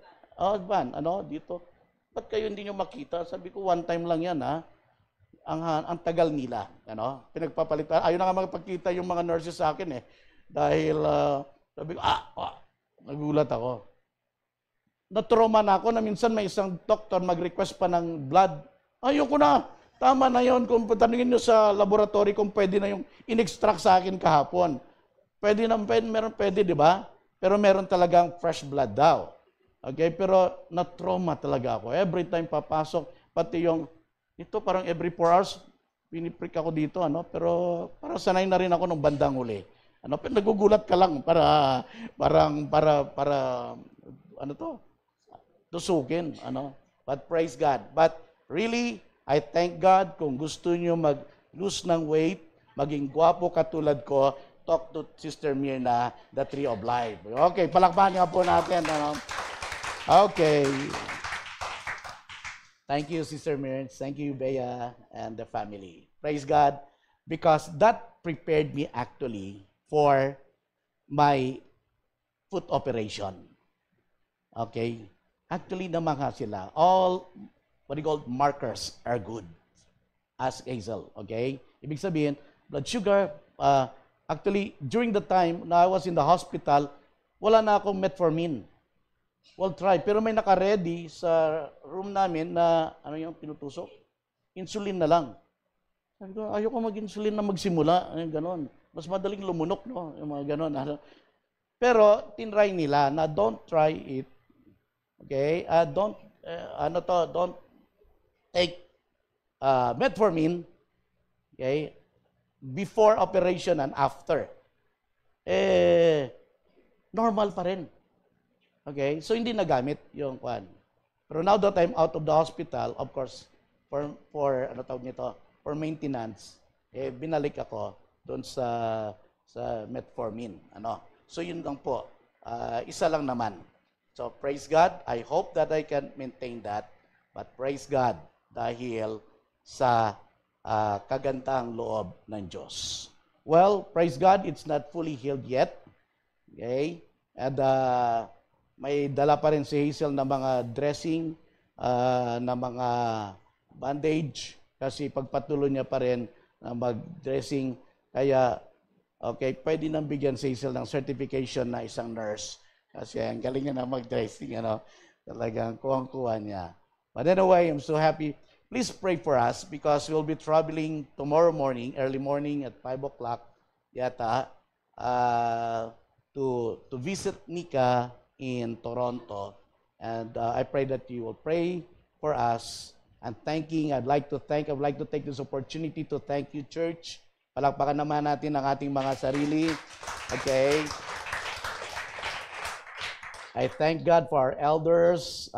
Dito. Ba't kayo hindi nyo makita? Sabi ko, one time lang yan, Ang tagal nila, pinagpapalitan. Ayaw na nga magpagkita yung mga nurses sa akin dahil sabi ko, nagulat ako. Na-trauma na ako na minsan may isang doktor mag-request pa ng blood. Ayoko na, tama na yon. Kung tanungin nyo sa laboratory kung pwede na yung in-extract sa akin kahapon. Meron pwede, di ba? Pero meron talagang fresh blood daw. Okay, pero na-trauma talaga ako. Every time papasok, pati yung ito parang every 4 hours, piniprick ako dito, pero parang sanay na rin ako nung bandang huli. Pero nagugulat ka lang para tusukin, But praise God. But really, I thank God kung gusto niyo mag-lose ng weight, maging gwapo katulad ko, talk to Sister Mirna, the Tree of Life. Okay, palakpakan nga po natin, Okay. Thank you, Sister Mirna. Thank you, Bea, and the family. Praise God, because that prepared me actually for my foot operation. Okay? Actually, naman sila. All, what you call markers are good. Ask Hazel. Okay? Ibig sabihin, blood sugar, actually, during the time na I was in the hospital, wala na akong metformin. Well, try. Pero may naka-ready sa room namin na, yung pinutusok? Insulin na lang. Sabi ko, ayoko mag-insulin na magsimula. Ganon. Mas madaling lumunok, Yung mga ganon. Pero, tinry nila na don't try it. Okay? Don't take metformin. Okay? Before operation and after. Normal pa rin. Okay? So, hindi nagamit yung kwan. Pero now that I'm out of the hospital, of course, for for maintenance, binalik ako doon sa metformin. So, yun lang po. Isa lang naman. So, praise God. I hope that I can maintain that. But praise God dahil sa kagandang loob ng Diyos. Well, praise God, it's not fully healed yet. Okay? And may dala pa rin si Hazel na mga dressing, na mga bandage, kasi pagpatuloy niya pa rin na mag-dressing. Kaya, okay, pwede nang bigyan si Hazel ng certification na isang nurse. Kasi ang galing niya na mag-dressing, talagang kuwang-kuwa niya. But anyway, I'm so happy. Please pray for us because we'll be traveling tomorrow morning, early morning at 5 o'clock yata, to visit Nika in Toronto. And I pray that you will pray for us. And I'd like to take this opportunity to thank you, church. Palakpakan naman natin ang ating mga sarili. Okay. I thank God for our elders.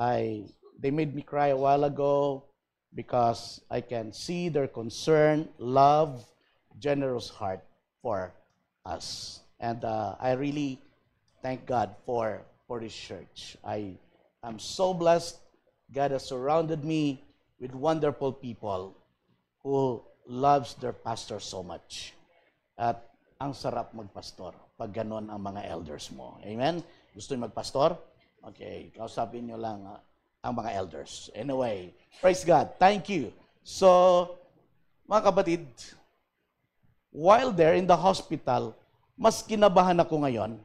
They made me cry a while ago because I can see their concern, love, generous heart for us. And I really thank God for this church. I am so blessed God has surrounded me with wonderful people who loves their pastor so much. At ang sarap magpastor pag ganon ang mga elders mo. Amen? Gusto niyo magpastor? Okay, kausapin niyo lang ang mga elders. Anyway, praise God. Thank you. So, mga kapatid, while there in the hospital, mas kinabahan ako ngayon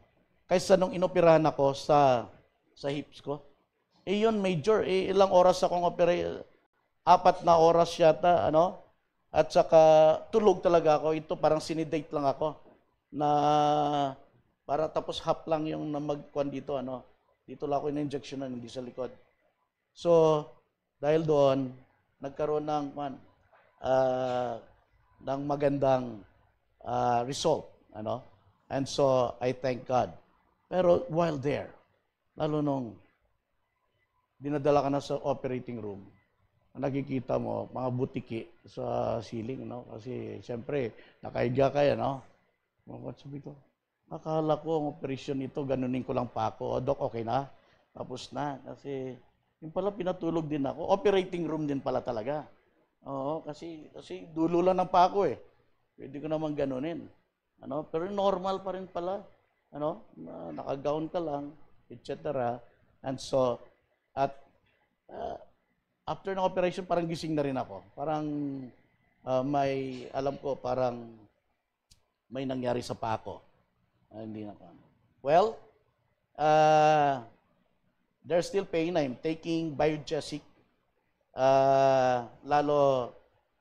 kaysa nung inoperahan ako sa hips ko. Yun, major. Ilang oras akong opera? 4 na oras yata, ano? At saka tulog talaga ako. Ito parang sinidate lang ako na para tapos half lang yung namagkuan dito, ano? Dito lang ako in-injectionan, hindi sa likod. So, dahil doon, nagkaroon ng magandang result, ano? And so, I thank God. Pero while there, lalo nung dinadala ka na sa operating room, nakikita mo mga butiki sa ceiling, no? Kasi siyempre, nakahiga ka yan, no? Sabi ko, akala ko ang operasyon nito, ganunin ko lang pa ako. O, Dok, okay na? Tapos na. Kasi, yung pala pinatulog din ako. Operating room din pala talaga. Oo, kasi dulo lang ng pa ako eh. Pwede ko naman ganunin. Ano? Pero normal pa rin pala. Ano? Nakagown ka lang, etc. And so, after ng operation, parang gising na rin ako. Parang alam ko, parang may nangyari sa paa ko. Hindi na ko. Well, there's still pain. I'm taking Biogesic. Lalo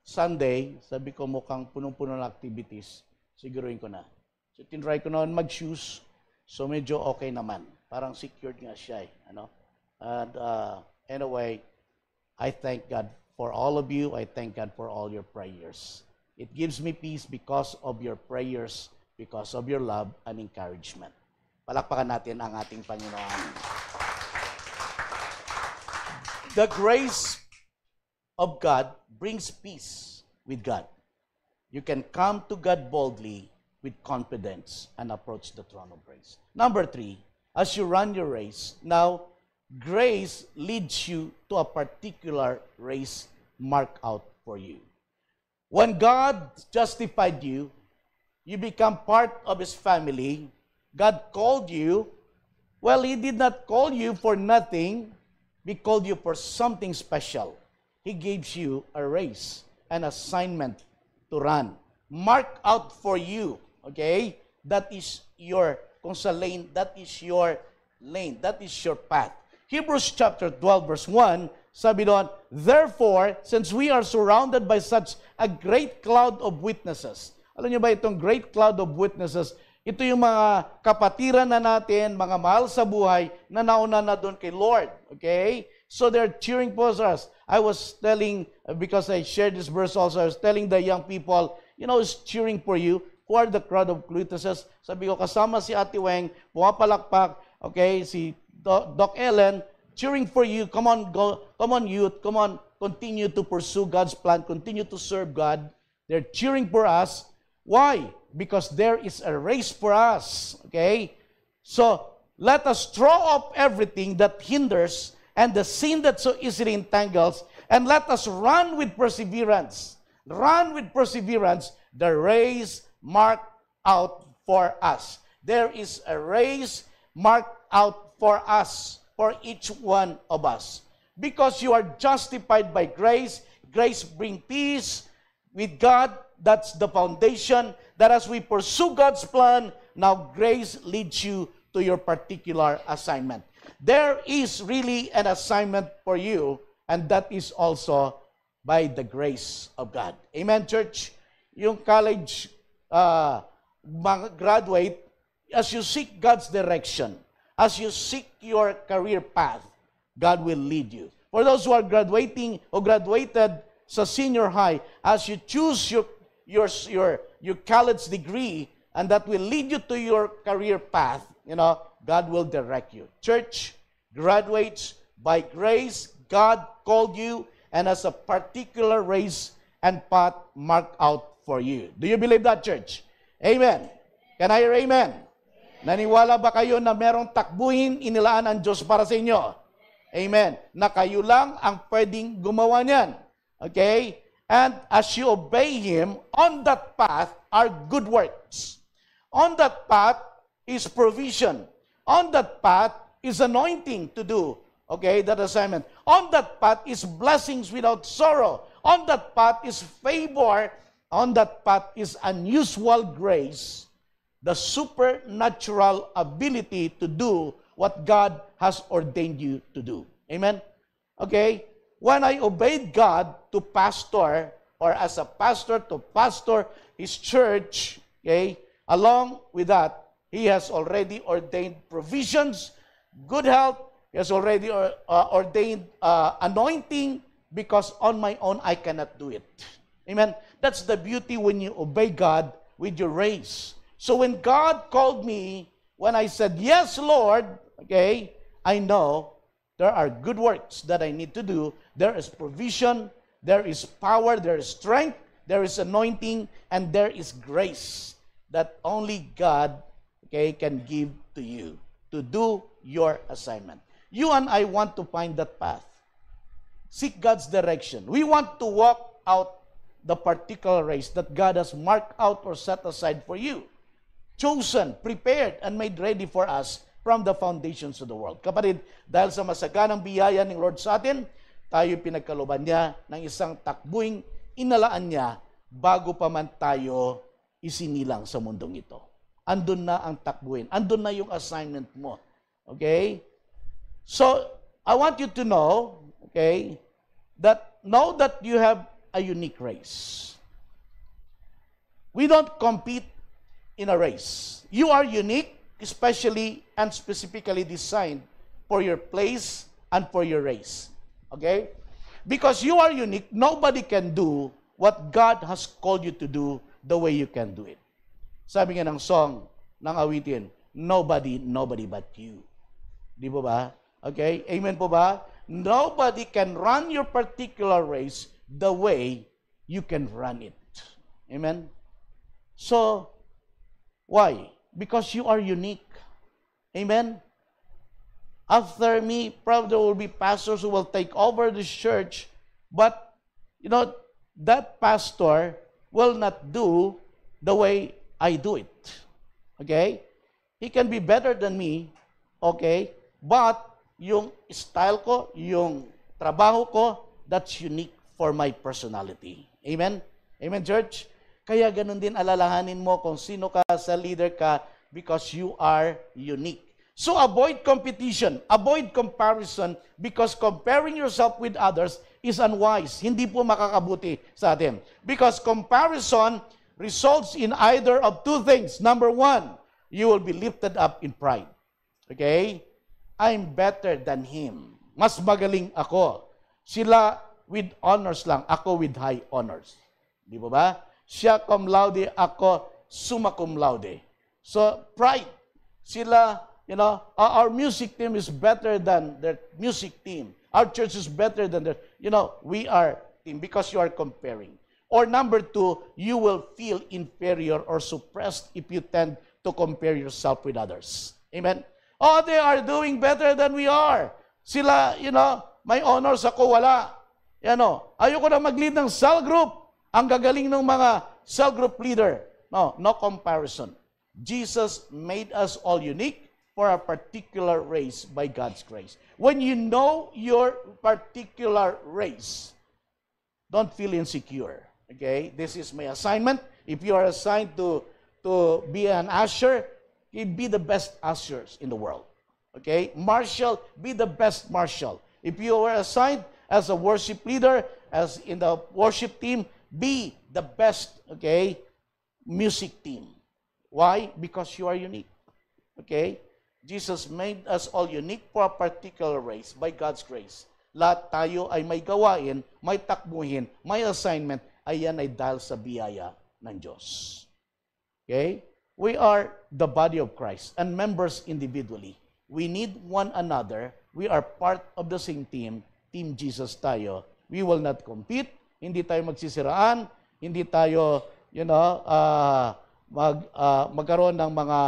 Sunday, sabi ko mukhang punong-puno ng activities. Siguruhin ko na. So, tinry ko naman mag-shoes. So, medyo okay naman. Parang secured nga siya eh. Ano? And anyway, I thank God for all of you. I thank God for all your prayers. It gives me peace because of your prayers, because of your love and encouragement. Palakpakan natin ang ating Panginoon. The grace of God brings peace with God. You can come to God boldly with confidence and approach the throne of grace. Number 3, as you run your race, now grace leads you to a particular race marked out for you. When God justified you, you become part of His family. God called you. Well, He did not call you for nothing. He called you for something special. He gives you a race, an assignment to run. Marked out for you. Okay? That is your, kung sa lane, that is your lane. That is your path. Hebrews chapter 12 verse 1, sabi doon, therefore, since we are surrounded by such a great cloud of witnesses. Alam niyo ba itong great cloud of witnesses? Ito yung mga kapatiran na natin, mga mahal sa buhay, na nauna na doon kay Lord. Okay? So they're cheering for us. I was telling, because I shared this verse also, I was telling the young people, you know, it's cheering for you. Who are the crowd of witnesses? Sabi ko, kasama si Ate Weng, pumapalakpak, okay, si Doc Ellen, cheering for you. Come on, go. Come on, youth. Come on, continue to pursue God's plan. Continue to serve God. They're cheering for us. Why? Because there is a race for us. Okay? So, let us throw off everything that hinders and the sin that so easily entangles, and let us run with perseverance. Run with perseverance the race marked out for us. There is a race marked out for us, for each one of us. Because you are justified by grace, grace brings peace with God. That's the foundation that as we pursue God's plan, now grace leads you to your particular assignment. There is really an assignment for you, and that is also by the grace of God. Amen, church? Yung college mga graduate, as you seek God's direction, as you seek your career path, God will lead you. For those who are graduating or graduated sa senior high, as you choose your college degree, and that will lead you to your career path, you know, God will direct you. Church, graduates, by grace, God called you and has a particular race and path marked out for you. Do you believe that, church? Amen. Can I hear amen? Naniwala ba kayo na merong takbuhin inilaan ang Diyos para sa inyo? Amen. Na kayo lang ang pwedeng gumawa niyan. Okay? And as you obey Him, on that path are good works. On that path is provision. On that path is anointing to do, okay, that assignment. On that path is blessings without sorrow. On that path is favor. On that path is unusual grace, the supernatural ability to do what God has ordained you to do. Amen? Okay? When I obeyed God to pastor, or as a pastor to pastor His church, okay, along with that, He has already ordained provisions, good health. He has already ordained anointing, because on my own, I cannot do it. Amen? That's the beauty when you obey God with your race. So when God called me, when I said, yes, Lord, okay, I know there are good works that I need to do. There is provision, there is power, there is strength, there is anointing, and there is grace that only God, okay, can give to you to do your assignment. You and I want to find that path. Seek God's direction. We want to walk out the particular race that God has marked out or set aside for you. Chosen, prepared, and made ready for us from the foundations of the world. Kapatid, dahil sa masaganang biyaya ng Lord sa atin, tayo pinagkalooban niya ng isang takbuing inalaan niya bago pa man tayo isinilang sa mundong ito. Andun na ang takbuhin. Andun na yung assignment mo. Okay? So, I want you to know, okay, that you have a unique race. We don't compete in a race. You are unique, especially and specifically designed for your place and for your race. Okay? Because you are unique, nobody can do what God has called you to do the way you can do it. Sabi nga ng song, ng awitin, nobody but you. Di po ba? Okay? Amen po ba? Nobody can run your particular race the way you can run it. Amen? So, why? Because you are unique. Amen? After me, probably there will be pastors who will take over this church, but, that pastor will not do the way I do it. Okay? He can be better than me, okay? But, yung style ko, yung trabaho ko, that's unique for my personality. Amen? Amen, church? Kaya ganun din alalahanin mo kung sino ka sa leader ka, because you are unique. So avoid competition, avoid comparison, because comparing yourself with others is unwise. Hindi po makakabuti sa atin. Because comparison results in either of two things. Number one, you will be lifted up in pride. Okay? I'm better than him. Mas magaling ako. Sila with honors lang, ako with high honors. Di ba? Siya cum laude, ako summa cum laude. So, pride. Sila, our music team is better than their music team. Our church is better than their, we are team, because you are comparing. Or number two, you will feel inferior or suppressed if you tend to compare yourself with others. Amen? Oh, they are doing better than we are. Sila, may honors, ako wala. Ayoko na mag-lead ng cell group. Ang gagaling ng mga cell group leader. No comparison. Jesus made us all unique for a particular race by God's grace. When you know your particular race, don't feel insecure. Okay? This is my assignment. If you are assigned to be an usher, be the best ushers in the world. Okay? Marshal, be the best marshal. If you are assigned as a worship leader, as in the worship team, be the best, okay, music team. Why? Because you are unique. Okay? Jesus made us all unique for a particular race by God's grace. Lahat tayo ay may gawain, may takbuhin, may assignment, ayan ay dahil sa biyaya ng Diyos. Okay? We are the body of Christ and members individually. We need one another. We are part of the same team. Team Jesus tayo. We will not compete. Hindi tayo magsisiraan. Hindi tayo, magkaroon ng mga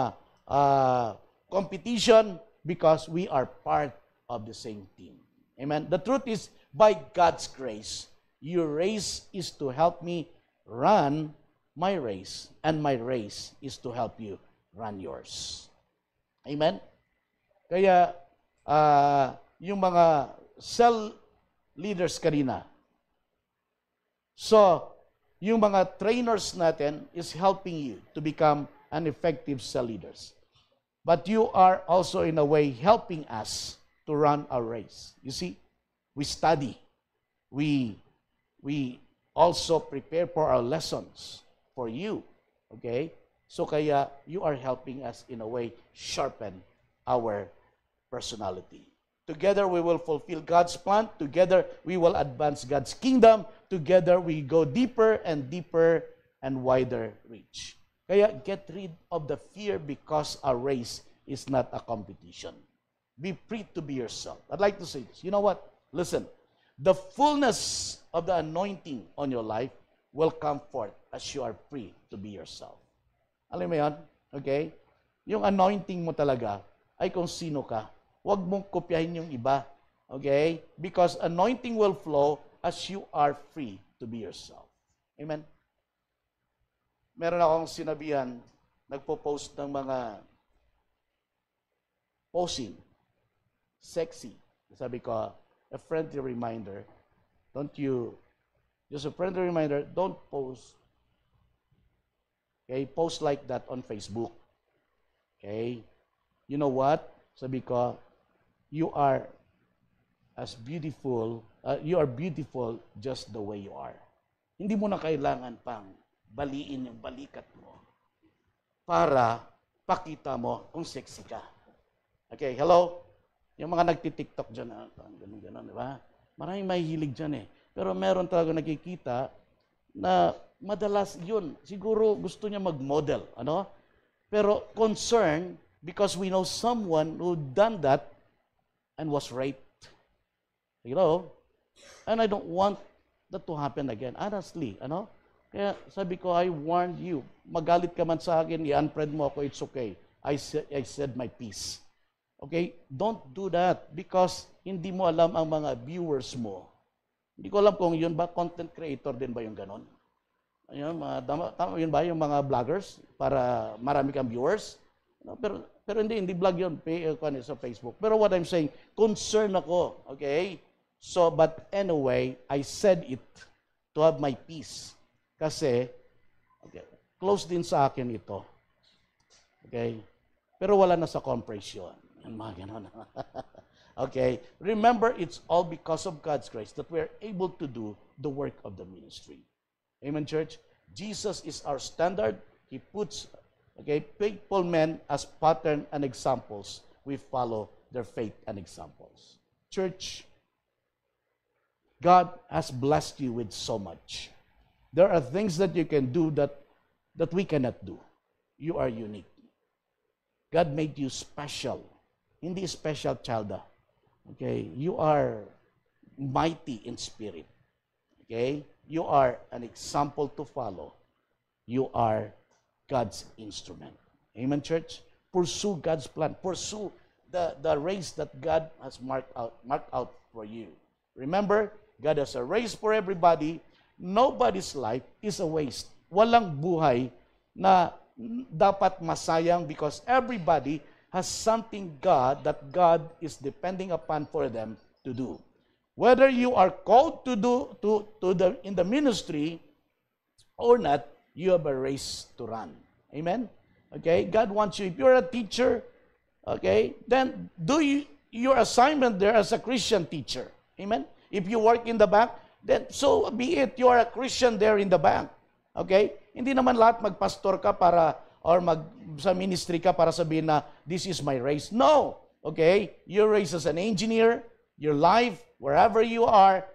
competition, because we are part of the same team. Amen? The truth is, by God's grace, your race is to help me run my race, and my race is to help you run yours. Amen? Kaya, yung mga cell leaders kanina, so, yung mga trainers natin is helping you to become an effective cell leaders. But you are also, in a way, helping us to run our race. You see, we study. We also prepare for our lessons for you. Okay? So kaya you are helping us, in a way, sharpen our personality. Together we will fulfill God's plan. Together we will advance God's kingdom. Together we go deeper and wider reach. Kaya get rid of the fear, because our race is not a competition. Be free to be yourself. I'd like to say this. You know what? Listen. The fullness of the anointing on your life will come forth as you are free to be yourself. Alam mo yan? Okay? Yung anointing mo talaga ay kung sino ka. Huwag mong kopyahin yung iba. Okay? Because anointing will flow as you are free to be yourself. Amen? Meron akong sinabihan, nagpo-post ng mga posing, sexy. Sabi ko, a friendly reminder, don't post. Okay? Post like that on Facebook. Okay? You know what? Sabi ko, you are beautiful just the way you are. Hindi mo na kailangan pang baliin yung balikat mo para pakita mo kung sexy ka. Okay, hello? Yung mga nagti-TikTok dyan, ganun, di ba? Maraming mahihilig dyan eh. Pero meron talaga nakikita na madalas yun. Siguro gusto niya mag-model, ano? Pero concern, because we know someone who done that and was raped. You know? And I don't want that to happen again. Honestly, ano? Kaya sabi ko, I warned you. Magalit ka man sa akin, i-unfriend mo ako, it's okay. I said my piece. Okay? Don't do that because hindi mo alam ang mga viewers mo. Hindi ko alam kung yun ba, content creator din ba yung ganon? Ayun, tama yun ba yung mga vloggers para marami kang viewers? No, pero hindi vlog yun sa Facebook. Pero what I'm saying, concern ako. Okay? So, but anyway, I said it to have my peace. Kasi, okay, close din sa akin ito. Okay? Pero wala na sa compression. Yan mga ganon. Okay? Remember, it's all because of God's grace that we're able to do the work of the ministry. Amen, church? Jesus is our standard. He puts, faithful men as pattern and examples. We follow their faith and examples. Church, God has blessed you with so much. There are things that you can do that we cannot do. You are unique. God made you special. Hindi special child. Okay? You are mighty in spirit. Okay? You are an example to follow. You are God's instrument. Amen, church? Pursue God's plan. Pursue the race that God has marked out for you. Remember, God has a race for everybody. Nobody's life is a waste. Walang buhay na dapat masayang because everybody has something that God is depending upon for them to do. Whether you are called to do in the ministry or not, you have a race to run. Amen? Okay? God wants you. If you're a teacher, okay, then do your assignment there as a Christian teacher. Amen? If you work in the bank, then so be it. You are a Christian there in the bank. Okay? Hindi naman lahat magpastor ka sa ministry ka para sabihin na, this is my race. No. Okay? Your race as an engineer, your life, wherever you are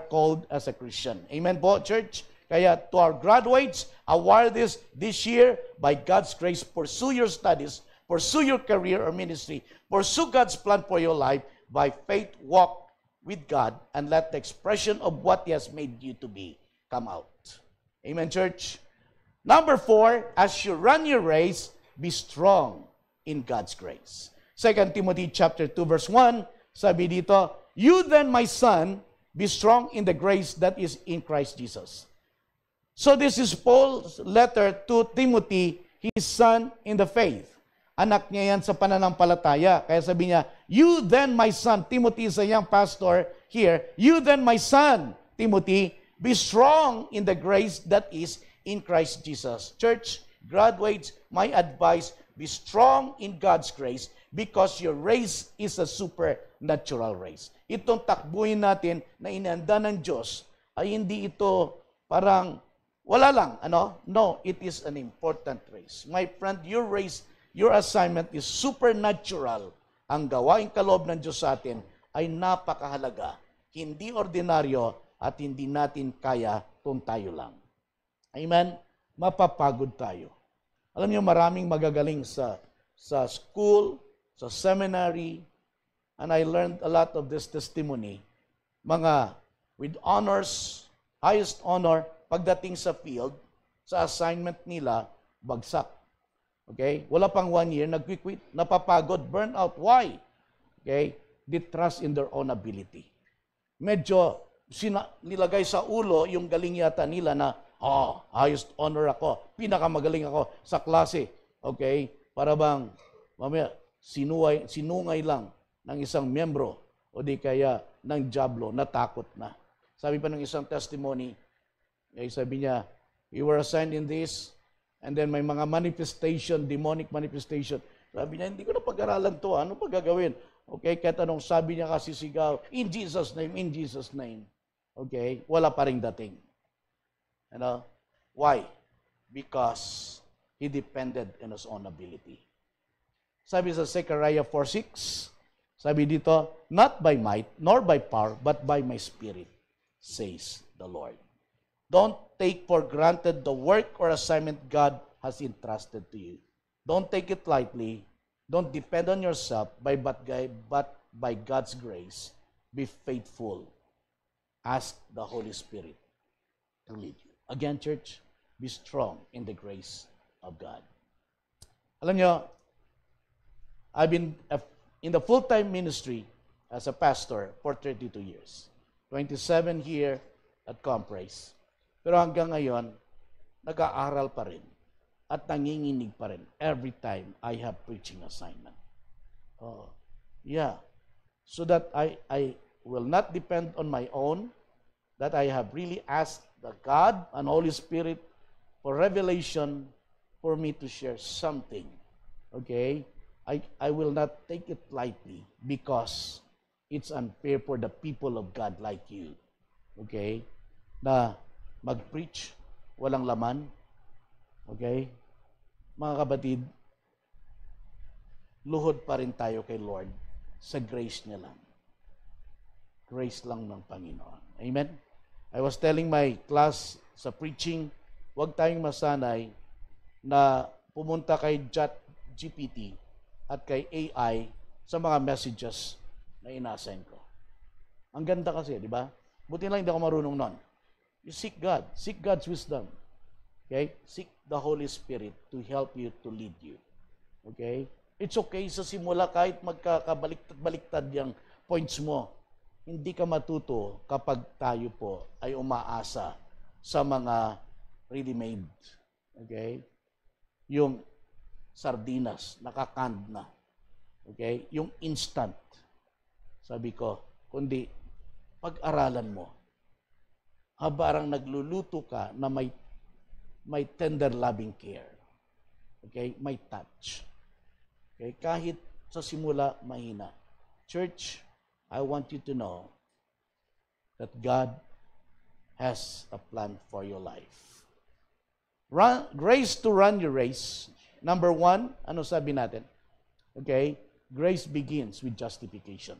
called as a Christian. Amen po, church? Kaya to our graduates, award this year, by God's grace, pursue your studies, pursue your career or ministry, pursue God's plan for your life, by faith walk with God, and let the expression of what He has made you to be come out. Amen, church? Number 4, as you run your race, be strong in God's grace. 2 Timothy chapter 2, verse 1, sabi dito, You then, my son, be strong in the grace that is in Christ Jesus. So this is Paul's letter to Timothy, his son in the faith. Anak niya yan sa pananampalataya. Kaya sabi niya, you then, my son, Timothy is a young pastor here, you then, my son, Timothy, be strong in the grace that is in Christ Jesus. Church, graduates, my advice, be strong in God's grace because your race is a supernatural race. Itong takbuhin natin na inanda ng Diyos ay hindi ito parang wala lang, ano? No, it is an important race. My friend, your race, your assignment is supernatural. Ang gawaing kaloob ng Diyos sa atin ay napakahalaga. Hindi ordinaryo at hindi natin kaya kung tayo lang. Amen? Mapapagod tayo. Alam niyo, maraming magagaling sa school, sa seminary, and I learned a lot of this testimony. Mga with honors, highest honor, pagdating sa field, sa assignment nila, bagsak. Okay? Wala pang 1 year, nag-quit, napapagod, burnout. Why? Okay? They trust in their own ability. Medyo nilagay sa ulo yung galing yata nila na, highest honor ako, pinakamagaling ako sa klase. Okay? Para bang, mamaya, sinungay lang ng isang miyembro o di kaya ng diablo, natakot na. Sabi pa ng isang testimony, sabi niya, you were assigned in this, and then may mga manifestation, demonic manifestation. Sabi niya, hindi ko na pag-aralan to, ano pa gagawin? Okay, kahit anong sabi niya kasi sigaw, in Jesus' name, in Jesus' name. Okay, wala pa ring dating. Ano? Why? Because he depended on his own ability. Sabi sa Zechariah 4:6, sabi dito, not by might, nor by power, but by my spirit, says the Lord. Don't take for granted the work or assignment God has entrusted to you. Don't take it lightly. Don't depend on yourself, but by God's grace, be faithful. Ask the Holy Spirit to lead you. Again, church, be strong in the grace of God. Alam nyo, I've been in the full-time ministry as a pastor for 32 years. 27 here at Compraise. Pero hanggang ngayon, nag-aaral pa rin at nanginginig pa rin every time I have preaching assignment. So that I will not depend on my own, that I have really asked the God and Holy Spirit for revelation for me to share something. Okay? I will not take it lightly because it's unfair for the people of God like you. Okay? Na mag-preach, walang laman. Okay? Mga kapatid, luhod pa rin tayo kay Lord sa grace niya lang. Grace lang ng Panginoon. Amen? I was telling my class sa preaching, huwag tayong masanay na pumunta kay ChatGPT at kay AI sa mga messages na ina-send ko. Ang ganda kasi, di ba? Buti lang hindi ako marunong nun. You seek God. Seek God's wisdom. Okay? Seek the Holy Spirit to help you, to lead you. Okay? It's okay sa simula kahit magkakabaliktad yung points mo. Hindi ka matuto kapag tayo po ay umaasa sa mga ready-made. Okay? Yung sardinas, nakakanned na. Okay? Yung instant. Sabi ko, kundi pag-aralan mo, habarang nagluluto ka na may tender loving care. Okay? May touch. Okay? Kahit sa simula, mahina. Church, I want you to know that God has a plan for your life. Grace to run your race. Number 1, ano sabi natin? Okay? Grace begins with justification.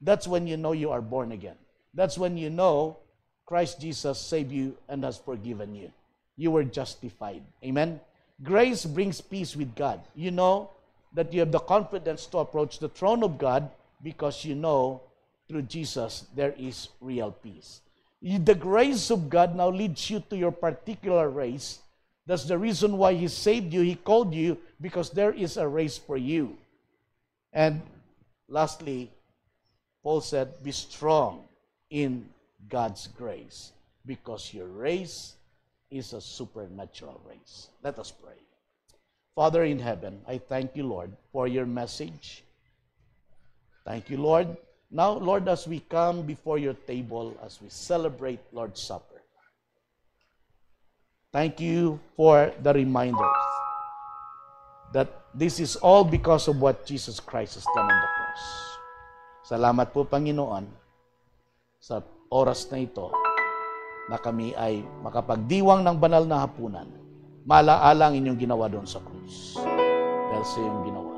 That's when you know you are born again. That's when you know Christ Jesus saved you and has forgiven you. You were justified. Amen? Grace brings peace with God. You know that you have the confidence to approach the throne of God because you know through Jesus there is real peace. The grace of God now leads you to your particular race. That's the reason why He saved you, He called you, because there is a race for you. And lastly, Paul said, be strong in God's grace because your race is a supernatural race. Let us pray. Father in heaven, I thank you, Lord, for your message. Thank you, Lord. Now, Lord, as we come before your table, as we celebrate Lord's Supper, thank you for the reminders that this is all because of what Jesus Christ has done on the cross. Salamat po, Panginoon, sa oras na ito na kami ay makapagdiwang ng banal na hapunan, malaala ang inyong ginawa doon sa krus. Dahil sa iyong ginawa,